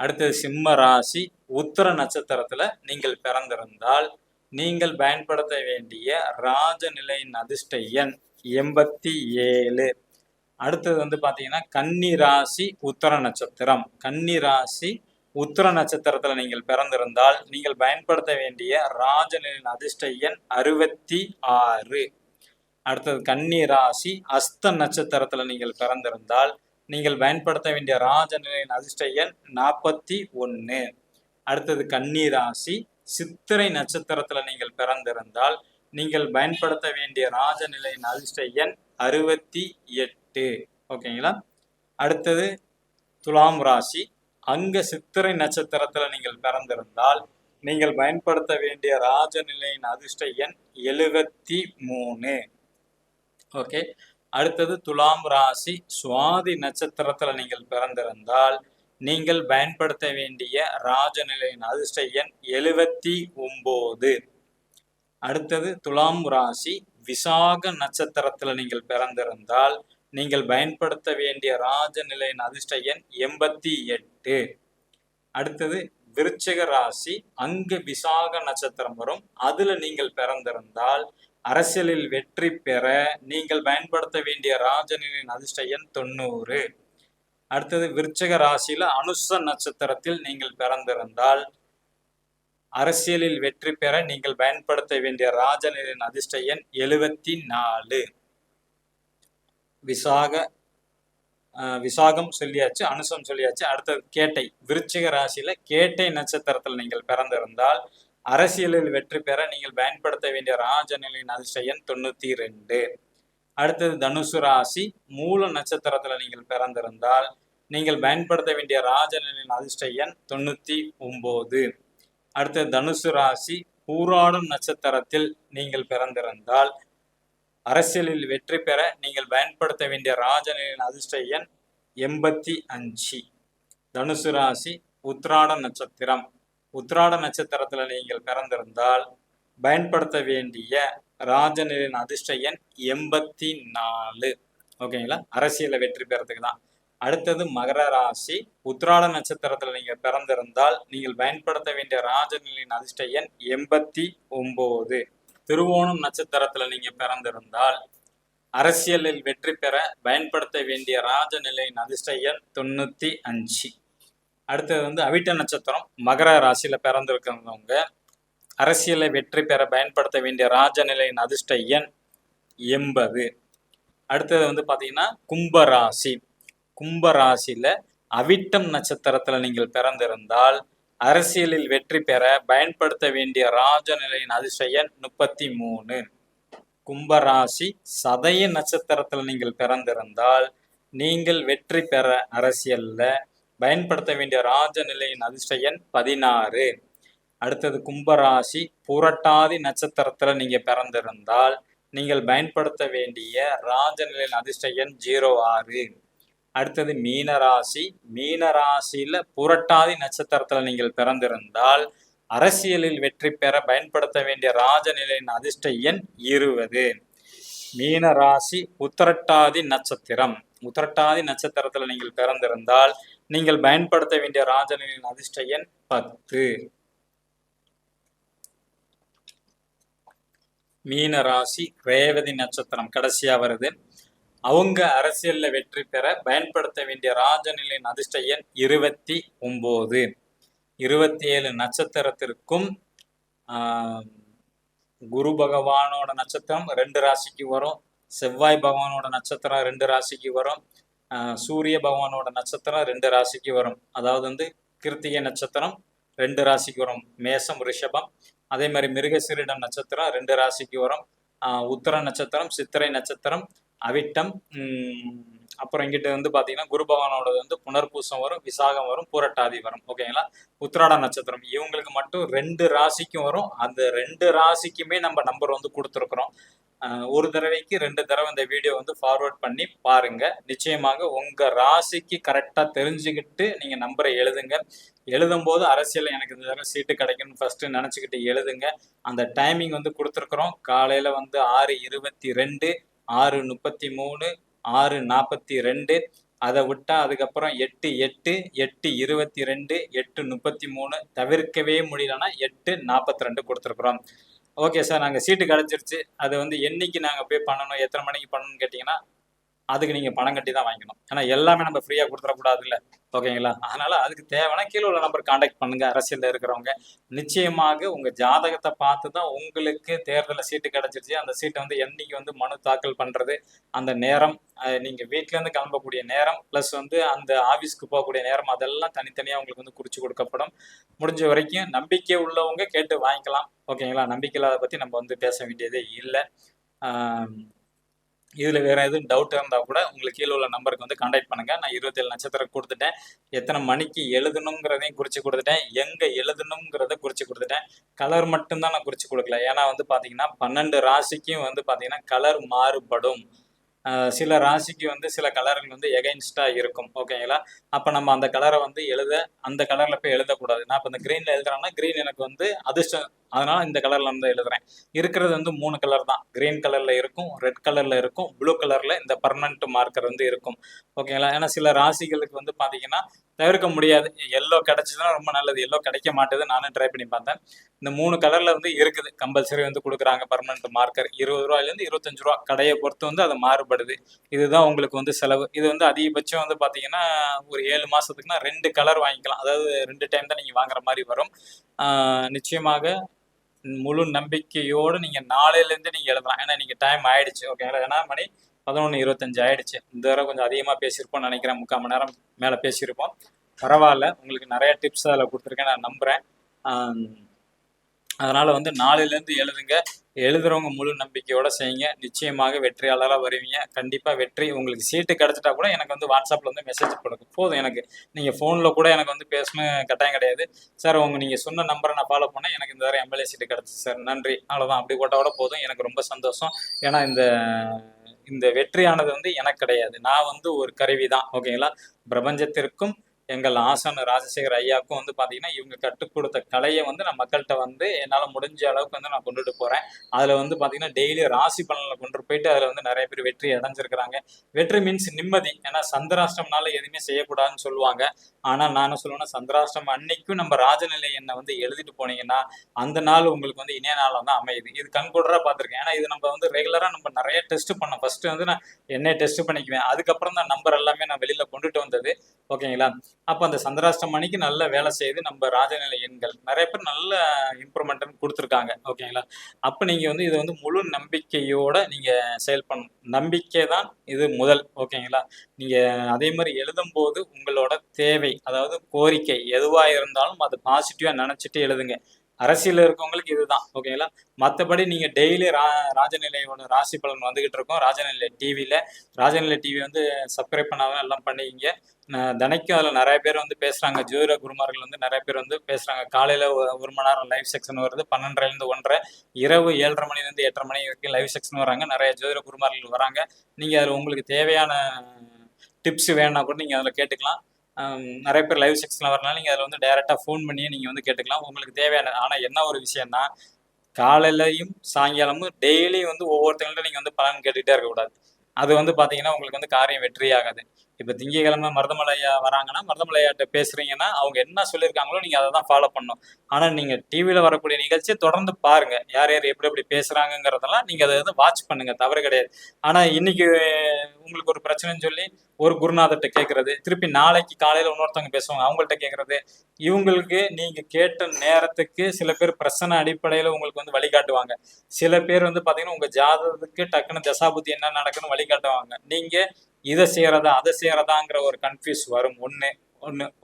அடுத்தது சிம்ம ராசி உத்திர நட்சத்திரத்துல நீங்கள் பிறந்திருந்தால் நீங்கள் பயன்படுத்த வேண்டிய ராஜ நிலையின் அதிர்ஷ்ட எண் 87. அடுத்தது பாத்தீங்கன்னா கன்னி ராசி உத்திர நட்சத்திரம். கன்னி ராசி உத்திர நட்சத்திரத்துல நீங்கள் பிறந்திருந்தால் நீங்கள் பயன்படுத்த வேண்டிய ராஜ நிலையின் அதிர்ஷ்ட எண் 66. அடுத்தது கன்னி ராசி அஸ்த நட்சத்திரத்துல நீங்கள் பிறந்திருந்தால் நீங்கள் பயன்படுத்த வேண்டிய ராஜ நிலையின் அதிர்ஷ்ட எண் 41. அடுத்தது கன்னி ராசி சித்திரை நட்சத்திரத்துல நீங்கள் பிறந்திருந்தால் நீங்கள் பயன்படுத்த வேண்டிய ராஜ நிலையின் அதிர்ஷ்ட எண் 68. ஓகேங்களா. அடுத்தது துலாம் ராசி. அங்க சித்திரை நட்சத்திரத்துல நீங்கள் பிறந்திருந்தால் நீங்கள் பயன்படுத்த வேண்டிய ராஜ நிலையின் அதிர்ஷ்ட எண் 73. ஓகே. அடுத்தது துலாம் ராசி சுவாதி நட்சத்திரத்துல நீங்கள் பிறந்திருந்தால் நீங்கள் பயன்படுத்த வேண்டிய ராஜ நிலையின் அதிர்ஷ்ட எண் 79. அடுத்தது துலாம் ராசி விசாக நட்சத்திரத்துல நீங்கள் பிறந்திருந்தால் நீங்கள் பயன்படுத்த வேண்டிய ராஜ நிலையின் அதிர்ஷ்ட எண் 88. அடுத்தது விருச்சிக ராசி அங்க விசாக நட்சத்திரம் வரும், அதுல நீங்கள் பிறந்திருந்தால் அரசியலில் வெற்றி பெற நீங்கள் பயன்படுத்த வேண்டிய ராஜ நிலையின் அதிர்ஷ்ட எண் 90. அடுத்தது விருச்சிக ராசியில அனுச நட்சத்திரத்தில் நீங்கள் பிறந்திருந்தால் அரசியலில் வெற்றி பெற நீங்கள் பயன்படுத்த வேண்டிய ராஜ நிலையின் அதிர்ஷ்ட எண் 74. விசாகம் சொல்லியாச்சு, அனுசம் சொல்லியாச்சு. அடுத்தது கேட்டை. விருச்சிக ராசியில கேட்டை நட்சத்திரத்தில் நீங்கள் பிறந்திருந்தால் அரசியலில் வெற்றி பெற நீங்கள் பயன்படுத்த வேண்டிய ராஜ நிலையின் அதிர்ஷ்ட எண் 92. அடுத்தது தனுசு ராசி மூல நட்சத்திரத்துல நீங்கள் பிறந்திருந்தால் நீங்கள் பயன்படுத்த வேண்டிய ராஜ நிலையின் அதிர்ஷ்ட எண் 99. அடுத்தது தனுசு ராசி பூராடம் நட்சத்திரத்தில் நீங்கள் பிறந்திருந்தால் அரசியலில் வெற்றி பெற நீங்கள் பயன்படுத்த வேண்டிய ராஜ நிலையின் அதிர்ஷ்ட எண் 85. தனுசு ராசி உத்திராட நட்சத்திரம். உத்திராட நட்சத்திரத்துல நீங்கள் பிறந்திருந்தால் பயன்படுத்த வேண்டிய ராஜ நிலையின் அதிர்ஷ்ட எண் 84. ஓகேங்களா. அரசியல வெற்றி பெறதுக்கு தான். அடுத்தது மகர ராசி உத்திராட நட்சத்திரத்துல நீங்க பிறந்திருந்தால் நீங்கள் பயன்படுத்த வேண்டிய ராஜ நிலையின் அதிர்ஷ்ட எண் 89. திருவோணம் நட்சத்திரத்துல நீங்க பிறந்திருந்தால் அரசியலில் வெற்றி பெற பயன்படுத்த வேண்டிய ராஜ நிலையின் அதிர்ஷ்ட எண் 95. அடுத்தது அவிட்ட நட்சத்திரம் மகர ராசியில பிறந்திருக்கிறவங்க அரசியலை வெற்றி பெற பயன்படுத்த வேண்டிய ராஜ நிலையின் அதிர்ஷ்ட எண் 80. அடுத்தது பாத்தீங்கன்னா கும்பராசி. கும்பராசியில அவிட்டம் நட்சத்திரத்துல நீங்கள் பிறந்திருந்தால் அரசியலில் வெற்றி பெற பயன்படுத்த வேண்டிய ராஜ நிலையின் அதிர்ஷ்ட எண் 33. கும்பராசி சதய நட்சத்திரத்துல நீங்கள் பிறந்திருந்தால் நீங்கள் வெற்றி பெற அரசியல்ல பயன்படுத்த வேண்டிய ராஜ நிலையின் அதிர்ஷ்ட எண் 16. அடுத்தது கும்பராசி புரட்டாதி நட்சத்திரத்துல நீங்க பிறந்திருந்தால் நீங்கள் பயன்படுத்த வேண்டிய ராஜ நிலையின் அதிர்ஷ்ட எண் 06. அடுத்தது மீனராசி. மீனராசியில புரட்டாதி நட்சத்திரத்துல நீங்கள் பிறந்திருந்தால் அரசியலில் வெற்றி பெற பயன்படுத்த வேண்டிய ராஜ நிலையின் அதிர்ஷ்ட எண் 20. மீனராசி உத்திரட்டாதி நட்சத்திரம். உத்திரட்டாதி நட்சத்திரத்துல நீங்கள் பிறந்திருந்தால் நீங்கள் பயன்படுத்த வேண்டிய ராஜ நிலையின் அதிர்ஷ்ட எண் 10. மீன ராசி, ரேவதி நட்சத்திரம் கடைசியா வருது. அவங்க அரசியல்ல வெற்றி பெற பயன்படுத்த வேண்டிய ராஜநிலையின் அதிர்ஷ்ட எண் 29. 27 நட்சத்திரத்திற்கும் குரு பகவானோட நட்சத்திரம் 2 ராசிக்கு வரும். செவ்வாய் பகவானோட நட்சத்திரம் 2 ராசிக்கு வரும். சூரிய பகவானோட நட்சத்திரம் 2 ராசிக்கு வரும். அதாவது வந்து கிருத்திகை நட்சத்திரம் 2 ராசிக்கு வரும், மேசம் ரிஷபம். அதே மாதிரி மிருகசீரிடம் நட்சத்திரம் 2 ராசிக்கு வரும். உத்தர நட்சத்திரம், சித்திரை நட்சத்திரம், அவிட்டம். அப்புறம் இங்கிட்ட வந்து பார்த்தீங்கன்னா குரு பகவானோட வந்து புனர்பூசம் வரும், விசாகம் வரும், பூரட்டாதி வரும். ஓகேங்களா? உத்திராட நட்சத்திரம் இவங்களுக்கு மட்டும் 2 ராசிக்கும் வரும். அந்த 2 ராசிக்குமே நம்ம நம்பர் வந்து கொடுத்துருக்குறோம். ஒரு தடவைக்கு 2 தடவை இந்த வீடியோ வந்து ஃபார்வர்ட் பண்ணி பாருங்க. நிச்சயமாக உங்க ராசிக்கு கரெக்டாக தெரிஞ்சுக்கிட்டு நீங்க நம்பரை எழுதுங்க. எழுதும்போது அரசியல் எனக்கு இந்த தடவை சீட்டு கிடைக்கும்னு ஃபர்ஸ்ட் நினச்சிக்கிட்டு எழுதுங்க. அந்த டைமிங் வந்து கொடுத்துருக்குறோம். காலையில் வந்து 6:22, 6:33, 6:42. அதை விட்டா அதுக்கப்புறம் 8:08, 8:22, 8:33. தவிர்க்கவே முடியலன்னா 8:42 கொடுத்துருக்குறோம். ஓகே சார், நாங்கள் சீட்டு கிடச்சிருச்சு, அது வந்து என்னைக்கு நாங்கள் போய் பண்ணணும், எத்தனை மணிக்கு பண்ணணும்னு கேட்டிங்கன்னா அதுக்கு நீங்கள் பணம் கட்டி தான் வாங்கிக்கணும். ஏன்னா எல்லாமே நம்ம ஃப்ரீயாக கொடுத்துடக்கூடாது இல்லை. ஓகேங்களா? அதனால் அதுக்கு தேவைன்னா கீழே உள்ள நம்பர் காண்டாக்ட் பண்ணுங்கள். அரசியலில் இருக்கிறவங்க நிச்சயமாக உங்கள் ஜாதகத்தை பார்த்து தான் உங்களுக்கு தேர்தலில் சீட்டு கிடச்சிருச்சு. அந்த சீட்டை வந்து என்னைக்கு வந்து மனு தாக்கல் பண்ணுறது, அந்த நேரம், நீங்கள் வீட்டிலேருந்து கிளம்பக்கூடிய நேரம், ப்ளஸ் வந்து அந்த ஆஃபீஸ்க்கு போகக்கூடிய நேரம், அதெல்லாம் தனித்தனியாக உங்களுக்கு வந்து குறித்து கொடுக்கப்படும். முடிஞ்ச வரைக்கும் நம்பிக்கை உள்ளவங்க கேட்டு வாங்கிக்கலாம். ஓகேங்களா? நம்பிக்கை இல்லாத பற்றி நம்ம வந்து பேச வேண்டியதே இல்லை. இதில் வேறு எதுவும் டவுட் இருந்தால் கூட உங்களுக்கு கீழே உள்ள நம்பருக்கு வந்து கான்டாக்ட் பண்ணுங்கள். நான் 27 நட்சத்திரம் கொடுத்துட்டேன். எத்தனை மணிக்கு எழுதணுங்கிறதையும் குறித்து கொடுத்துட்டேன். எங்கே எழுதணுங்கிறத குறித்து கொடுத்துட்டேன். கலர் மட்டும்தான் நான் குறித்து கொடுக்கல. ஏன்னா வந்து பார்த்தீங்கன்னா 12 ராசிக்கும் வந்து பார்த்தீங்கன்னா கலர் மாறுபடும். சில ராசிக்கு வந்து சில கலர்கள் வந்து எகைன்ஸ்டாக இருக்கும். ஓகேங்களா? அப்போ நம்ம அந்த கலரை வந்து அந்த கலரில் போய் எழுதக்கூடாது. நான் இப்போ இந்த க்ரீனில் எழுதுறேன்னா க்ரீன் எனக்கு வந்து அதிர்ஷ்டம், அதனால இந்த கலர்ல வந்து எழுதுறேன். இருக்கிறது வந்து 3 கலர் தான். கிரீன் கலர்ல இருக்கும், ரெட் கலர்ல இருக்கும், ப்ளூ கலர்ல இந்த பர்மனன்ட் மார்க்கர் வந்து இருக்கும். ஓகேங்களா? ஏன்னா சில ராசிகளுக்கு வந்து பாத்தீங்கன்னா தவிர்க்க முடியாது. எல்லோ கிடைச்சதுன்னா ரொம்ப நல்லது. எல்லோ கிடைக்க மாட்டேது. நானும் ட்ரை பண்ணி பார்த்தேன். இந்த 3 கலர்ல வந்து இருக்குது, கம்பல்சரி வந்து கொடுக்குறாங்க பர்மனன்ட் மார்க்கர். 20 ரூபாயிலேருந்து 25 ரூபா கடையை பொறுத்து வந்து அது மாறுபடுது. இதுதான் உங்களுக்கு வந்து செலவு. இது வந்து அதிகபட்சம் வந்து பாத்தீங்கன்னா ஒரு 7 மாசத்துக்குன்னா 2 கலர் வாங்கிக்கலாம். அதாவது 2 டைம் தான் நீங்க வாங்குற மாதிரி வரும். நிச்சயமாக முழு நம்பிக்கையோடு நீங்க நாளையிலேருந்து நீங்க எழுதலாம். ஏன்னா நீங்க டைம் ஆயிடுச்சு. ஓகேங்களா? ஏன்னா மணி 11:25 ஆயிடுச்சு. இந்த தடவை கொஞ்சம் அதிகமா பேசியிருப்போம்னு நினைக்கிறேன். 3/4 மணி நேரம் மேல பேசியிருப்போம். பரவாயில்ல, உங்களுக்கு நிறைய டிப்ஸ் அதில் கொடுத்துருக்கேன், நான் நம்புறேன். அதனால வந்து நாளையிலேருந்து எழுதுங்க. எழுதுறவங்க முழு நம்பிக்கையோட செய்யுங்க. நிச்சயமாக வெற்றியாளராக வருவீங்க. கண்டிப்பாக வெற்றி. உங்களுக்கு சீட்டு கிடச்சிட்டா கூட எனக்கு வந்து வாட்ஸ்அப்பில் வந்து மெசேஜ் கொடுங்க போதும். எனக்கு நீங்கள் ஃபோனில் கூட எனக்கு வந்து பேசணும் கட்டாயம் கிடையாது. சார் நீங்கள் சொன்ன நம்பரை நான் ஃபாலோ பண்ணேன், எனக்கு இந்த வேறு எம்எல்ஏ சீட்டு கிடச்சிச்சு சார், நன்றி, அவ்வளோதான். அப்படி போட்டால் போதும். எனக்கு ரொம்ப சந்தோஷம். ஏன்னா இந்த வெற்றியானது வந்து எனக்கு கிடையாது. நான் வந்து ஒரு கருவி தான். ஓகேங்களா? பிரபஞ்சத்திற்கும் எங்கள் ஆசான ராஜசேகர் ஐயாவுக்கும் வந்து பார்த்தீங்கன்னா இவங்க கற்றுக் கொடுத்த கலையை வந்து நான் மக்கள்கிட்ட வந்து என்னால் முடிஞ்ச அளவுக்கு வந்து நான் கொண்டுட்டு போகிறேன். அதில் வந்து பார்த்தீங்கன்னா டெய்லி ராசி பலனில் கொண்டு போயிட்டு அதில் வந்து நிறைய பேர் வெற்றி அடைஞ்சிருக்கிறாங்க. வெற்றி மீன்ஸ் நிம்மதி. ஏன்னா சந்திராஷ்டம்னால எதுவுமே செய்யக்கூடாதுன்னு சொல்லுவாங்க. ஆனால் நான் என்ன சொல்லுவேன்னா, சந்திராஷ்டம் அன்னைக்கும் நம்ம ராஜநிலை எண்ணை வந்து எழுதிட்டு போனீங்கன்னா அந்த நாள் உங்களுக்கு வந்து இணைய நாளாக தான் அமையுது. இது கண்கூடராக பார்த்துருக்கேன். ஏன்னா இது நம்ம வந்து ரெகுலராக நம்ம நிறைய டெஸ்ட் பண்ணோம். ஃபர்ஸ்ட் வந்து நான் என்னை டெஸ்ட் பண்ணிக்குவேன். அதுக்கப்புறம் தான் நம்பர் எல்லாமே நான் வெளியில் கொண்டுட்டு வந்தது. ஓகேங்களா? அப்போ அந்த சந்திராஷ்டம் மணிக்கு நல்ல வேலை செய்து நம்ம ராஜநிலை எண்கள் நிறைய பேர் நல்ல இம்ப்ரூவ்மெண்ட் கொடுத்துருக்காங்க. ஓகேங்களா? அப்போ நீங்கள் வந்து இதை வந்து முழு நம்பிக்கையோட நீங்கள் செயல் பண்ணணும். நம்பிக்கை தான் இது முதல். ஓகேங்களா? நீங்கள் அதே மாதிரி எழுதும்போது உங்களோட தேவை, அதாவது கோரிக்கை எதுவாக இருந்தாலும் அதை பாசிட்டிவாக நினச்சிட்டு எழுதுங்க. அரசியல் இருக்கவங்களுக்கு இதுதான். ஓகேங்களா? மற்றபடி நீங்கள் டெய்லி ராஜநிலையோட ராசி பலன் வந்துகிட்டு இருக்கோம். ராஜநிலை டிவியில். ராஜநிலை டிவி வந்து சப்ஸ்கிரைப் பண்ணாதான் எல்லாம் பண்ணிக்கிங்க. தினைக்கும் அதில் நிறைய பேர் வந்து பேசுகிறாங்க. ஜோதிட குருமார்கள் வந்து நிறைய பேர் வந்து பேசுகிறாங்க. காலையில் 1 மணி நேரம் லைவ் செக்ஷன் வருது, 12:30 1:30. இரவு 7:30 மணிலேருந்து 8:30 மணி வரைக்கும் லைவ் செக்ஷன் வராங்க. நிறைய ஜோதிட குருமார்கள் வராங்க. நீங்கள் அதில் உங்களுக்கு தேவையான டிப்ஸ் வேணுன்னா கூட நீங்கள் அதில் கேட்டுக்கலாம். நிறைய பேர் லைவ் செக்ஷனில் வரனால நீங்கள் அதில் வந்து டைரெக்டாக ஃபோன் பண்ணியே நீங்கள் வந்து கேட்டுக்கலாம் உங்களுக்கு தேவையான. ஆனால் என்ன ஒரு விஷயம்னா, காலையிலையும் சாயங்காலமும் டெய்லியும் வந்து ஒவ்வொருத்தங்கள்ட்ட நீங்கள் வந்து பலன் கேட்டுகிட்டே இருக்கக்கூடாது. அது வந்து பார்த்தீங்கன்னா உங்களுக்கு வந்து காரியம் வெற்றி ஆகாது. இப்போ திங்கக்கிழமை மருதமலை ஐயா வராங்கன்னா மருதமலை ஐயாட்ட பேசுறீங்கன்னா அவங்க என்ன சொல்லியிருக்காங்களோ நீங்கள் அதை தான் ஃபாலோ பண்ணணும். ஆனால் நீங்கள் டிவியில் வரக்கூடிய நிகழ்ச்சியை தொடர்ந்து பாருங்க, யார் யார் எப்படி எப்படி பேசுறாங்கங்கிறதெல்லாம் நீங்கள் அதை வாட்ச் பண்ணுங்க, தவறு கிடையாது. ஆனால் இன்னைக்கு உங்களுக்கு ஒரு பிரச்சனைன்னு சொல்லி ஒரு குருநாதர்கிட்ட கேட்கறது, திருப்பி நாளைக்கு காலையில் இன்னொருத்தவங்க பேசுவாங்க அவங்கள்ட்ட கேட்கறது, இவங்களுக்கு நீங்க கேட்ட நேரத்துக்கு சில பேர் பிரச்சனை அடிப்படையில் உங்களுக்கு வந்து வழிகாட்டுவாங்க. சில பேர் வந்து பாத்தீங்கன்னா உங்க ஜாதகத்துக்கு டக்குன்னு தசாபுத்தி என்ன நடக்குன்னு வழிகாட்டுவாங்க. நீங்க இதை செய்யறதா அதை செய்யறதாங்கிற ஒரு கன்ஃபியூஸ் வரும் ஒண்ணு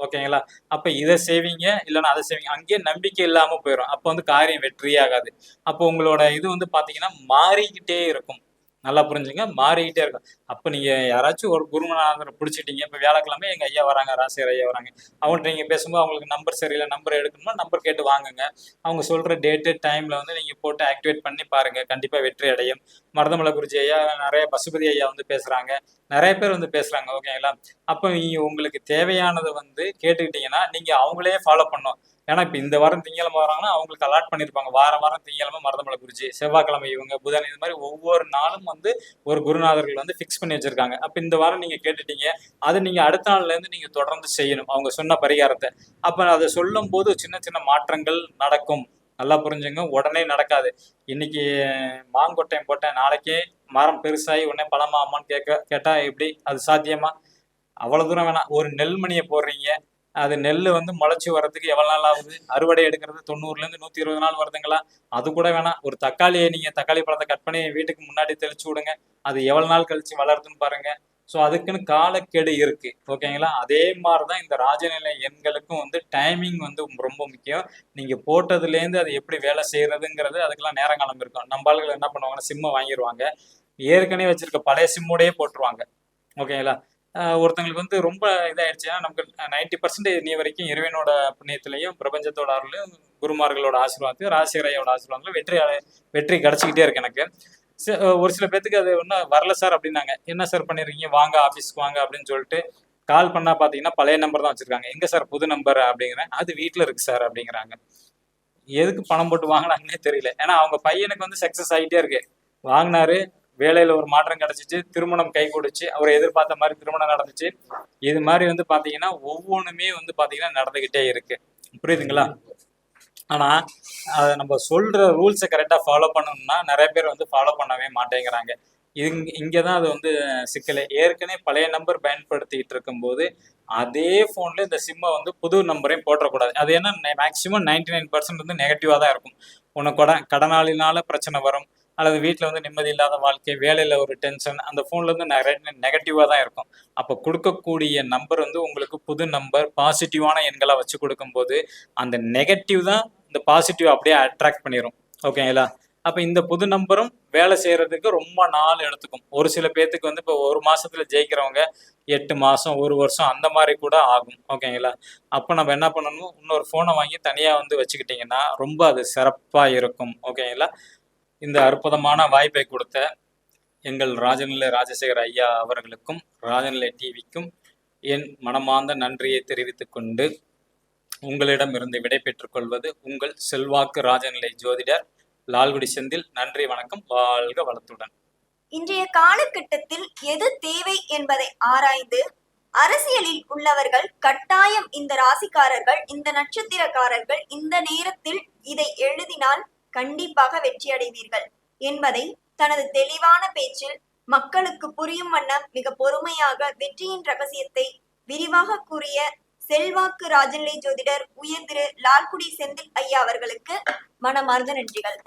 ஓகேங்களா. அப்ப இதை செய்வீங்க இல்லைன்னா அதை செய்வீங்க, அங்கேயே நம்பிக்கை இல்லாம போயிடும். அப்ப வந்து காரியம் வெற்றியாகாது. அப்போ உங்களோட இது வந்து பாத்தீங்கன்னா மாறிக்கிட்டே இருக்கும். நல்லா புரிஞ்சுங்க, மாறிக்கிட்டே இருக்கும். அப்ப நீங்க யாராச்சும் ஒரு குருநாதரை பிடிச்சிட்டீங்க, இப்ப வியாழக்கிழமை எங்க ஐயா வராங்க, ராசியர் ஐயா வராங்க, அவங்கள்ட்ட நீங்க பேசும்போது அவங்களுக்கு நம்பர் சரியில்லை, நம்பர் எடுக்கணும்னா நம்பர் கேட்டு வாங்குங்க. அவங்க சொல்ற டேட்டு டைம்ல வந்து நீங்க போட்டு ஆக்டிவேட் பண்ணி பாருங்க, கண்டிப்பா வெற்றி அடையும். மருதமலை குருஜி ஐயா, நிறைய பசுபதி ஐயா வந்து பேசுறாங்க, நிறைய பேர் வந்து பேசுறாங்க ஓகேங்களா. அப்ப நீங்க உங்களுக்கு தேவையானதை வந்து கேட்டுக்கிட்டீங்கன்னா நீங்க அவங்களே ஃபாலோ பண்ணும். ஏன்னா இப்ப இந்த வாரம் திங்கக்கிழமை வராங்கன்னா அவங்களுக்கு அலாட் பண்ணிருப்பாங்க, வாரம் திங்கக்கிழமை மருதமலை குருஜி, செவ்வாய்க்கிழமை இவங்க, புதன், இது மாதிரி ஒவ்வொரு நாளும் வந்து ஒரு குருநாதர்கள் வந்து ஃபிக்ஸ் பண்ணி வச்சிருக்காங்க. அப்ப இந்த வாரம் நீங்க கேட்டுட்டீங்க, அது நீங்க அடுத்த நாள்ல இருந்து நீங்க தொடர்ந்து செய்யணும் அவங்க சொன்ன பரிகாரத்தை. அப்ப அதை சொல்லும் போது சின்ன சின்ன மாற்றங்கள் நடக்கும். நல்லா புரிஞ்சுங்க, உடனே நடக்காது. இன்னைக்கு மாங்கொட்டையம் போட்டேன், நாளைக்கே மரம் பெருசாகி உடனே பழமாமான்னு கேட்டா எப்படி அது சாத்தியமா? அவ்வளவு தூரம் வேணாம். ஒரு நெல்மணியை போடுறீங்க, அது நெல் வந்து முளைச்சி வர்றதுக்கு எவ்வளவு நாள் ஆகுது? அறுவடை எடுக்கிறது 90ல இருந்து 120 நாள் வருதுங்களா? அது கூட வேணாம். ஒரு தக்காளியை நீங்க தக்காளி பழத்தை கட் பண்ணி வீட்டுக்கு முன்னாடி தெளிச்சு விடுங்க, அது எவ்வளவு நாள் கழிச்சு வளருதுன்னு பாருங்க. ஸோ அதுக்குன்னு காலக்கெடு இருக்கு ஓகேங்களா. அதே மாதிரிதான் இந்த ராஜநிலை எண்களுக்கும் வந்து டைமிங் வந்து ரொம்ப முக்கியம். நீங்க போட்டதுலேருந்து அது எப்படி வேலை செய்யறதுங்கிறது அதுக்கெல்லாம் நேரங்காலம் இருக்கும். நம்ம ஆளுகள் என்ன பண்ணுவாங்கன்னா சிம்மை வாங்கிடுவாங்க, ஏற்கனவே வச்சிருக்க பழைய சிம்மோடையே போட்டுருவாங்க ஓகேங்களா. ஒருத்தங்களுக்கு வந்து ரொம்ப இதாயிடுச்சுன்னா நமக்கு 90% நீ வரைக்கும் இறைவனோட புண்ணியத்திலையும் பிரபஞ்சத்தோட அருளையும் குருமார்களோட ஆசீர்வாதத்தையும் ராசிகரையோட ஆசீர்வாதங்களும் வெற்றி கிடைச்சிக்கிட்டே இருக்கு எனக்கு. ஒரு சில பேத்துக்கு அது ஒன்றும் வரல சார் அப்படின்னாங்க. என்ன சார் பண்ணிருக்கீங்க, வாங்க ஆஃபீஸ்க்கு வாங்க அப்படின்னு சொல்லிட்டு கால் பண்ணா பாத்தீங்கன்னா பழைய நம்பர் தான் வச்சிருக்காங்க. எங்க சார் புது நம்பர் அப்படிங்கிறேன், அது வீட்டுல இருக்கு சார் அப்படிங்கிறாங்க. எதுக்கு பணம் போட்டு வாங்கினாங்கன்னே தெரியல. ஏன்னா அவங்க பையனுக்கு வந்து சக்சஸ் ஆகிட்டே இருக்கு, வாங்கினாரு, வேலையில ஒரு மாற்றம் கிடைச்சிச்சு, திருமணம் கை கொடுச்சு, அவர் எதிர்பார்த்த மாதிரி திருமணம் நடந்துச்சு. இது மாதிரி வந்து பாத்தீங்கன்னா ஒவ்வொன்றுமே வந்து பாத்தீங்கன்னா நடந்துகிட்டே இருக்கு, புரியுதுங்களா. ஆனா அதை நம்ம சொல்ற ரூல்ஸை கரெக்டா ஃபாலோ பண்ணணும்னா நிறைய பேர் வந்து ஃபாலோ பண்ணவே மாட்டேங்கிறாங்க. இங்கதான் அது வந்து சிக்கலை. ஏற்கனவே பழைய நம்பர் பயன்படுத்திட்டு இருக்கும்போது அதே போன்ல இந்த சிம்மை வந்து புது நம்பரையும் போட்டக்கூடாது. அது என்ன, மேக்சிமம் 99% வந்து நெகட்டிவா தான் இருக்கும். உனக்கு கடனாளினால பிரச்சனை வரும், அல்லது வீட்டில் வந்து நிம்மதி இல்லாத வாழ்க்கை, வேலையில் ஒரு டென்ஷன், அந்த ஃபோனில் வந்து நிறைய நெகட்டிவாக தான் இருக்கும். அப்போ கொடுக்கக்கூடிய நம்பர் வந்து உங்களுக்கு புது நம்பர் பாசிட்டிவான எண்களாக வச்சு கொடுக்கும்போது அந்த நெகட்டிவ் தான் இந்த பாசிட்டிவ் அப்படியே அட்ராக்ட் பண்ணிடும் ஓகேங்களா. அப்போ இந்த புது நம்பரும் வேலை செய்யறதுக்கு ரொம்ப நாள் எடுத்துக்கும். ஒரு சில பேர்த்துக்கு வந்து இப்போ ஒரு மாசத்துல ஜெயிக்கிறவங்க 8 மாசம் 1 வருஷம் அந்த மாதிரி கூட ஆகும் ஓகேங்களா. அப்போ நம்ம என்ன பண்ணணும், இன்னொரு ஃபோனை வாங்கி தனியாக வந்து வச்சுக்கிட்டிங்கன்னா ரொம்ப அது சிறப்பாக இருக்கும் ஓகேங்களா. இந்த அற்புதமான வாய்ப்பை கொடுத்த எங்கள் ராஜநிலை ராஜசேகர் ஐயா அவர்களுக்கும் ராஜநிலை டிவிக்கும் என் மனமார்ந்த நன்றியை தெரிவித்துக் கொண்டு உங்களிடம் இருந்து விடை பெற்றுக் கொள்வது உங்கள் செல்வாக்கு ராஜநிலை ஜோதிடர் லால்குடி செந்தில். நன்றி, வணக்கம், வாழ்க வளத்துடன். இன்றைய காலகட்டத்தில் எது தேவை என்பதை ஆராய்ந்து அரசியலில் உள்ளவர்கள் கட்டாயம் இந்த ராசிக்காரர்கள், இந்த நட்சத்திரக்காரர்கள் இந்த நேரத்தில் இதை எழுதினால் கண்டிப்பாக வெற்றி அடைவீர்கள் என்பதை தனது தெளிவான பேச்சில் மக்களுக்கு புரியும் வண்ணம் மிக பொறுமையாக வெற்றியின் ரகசியத்தை விரிவாக கூறிய செல்வாக்கு ராஜநிலை ஜோதிடர் உயர் திரு லால்குடி செந்தில் ஐயா அவர்களுக்கு மனமார்ந்த நன்றிகள்.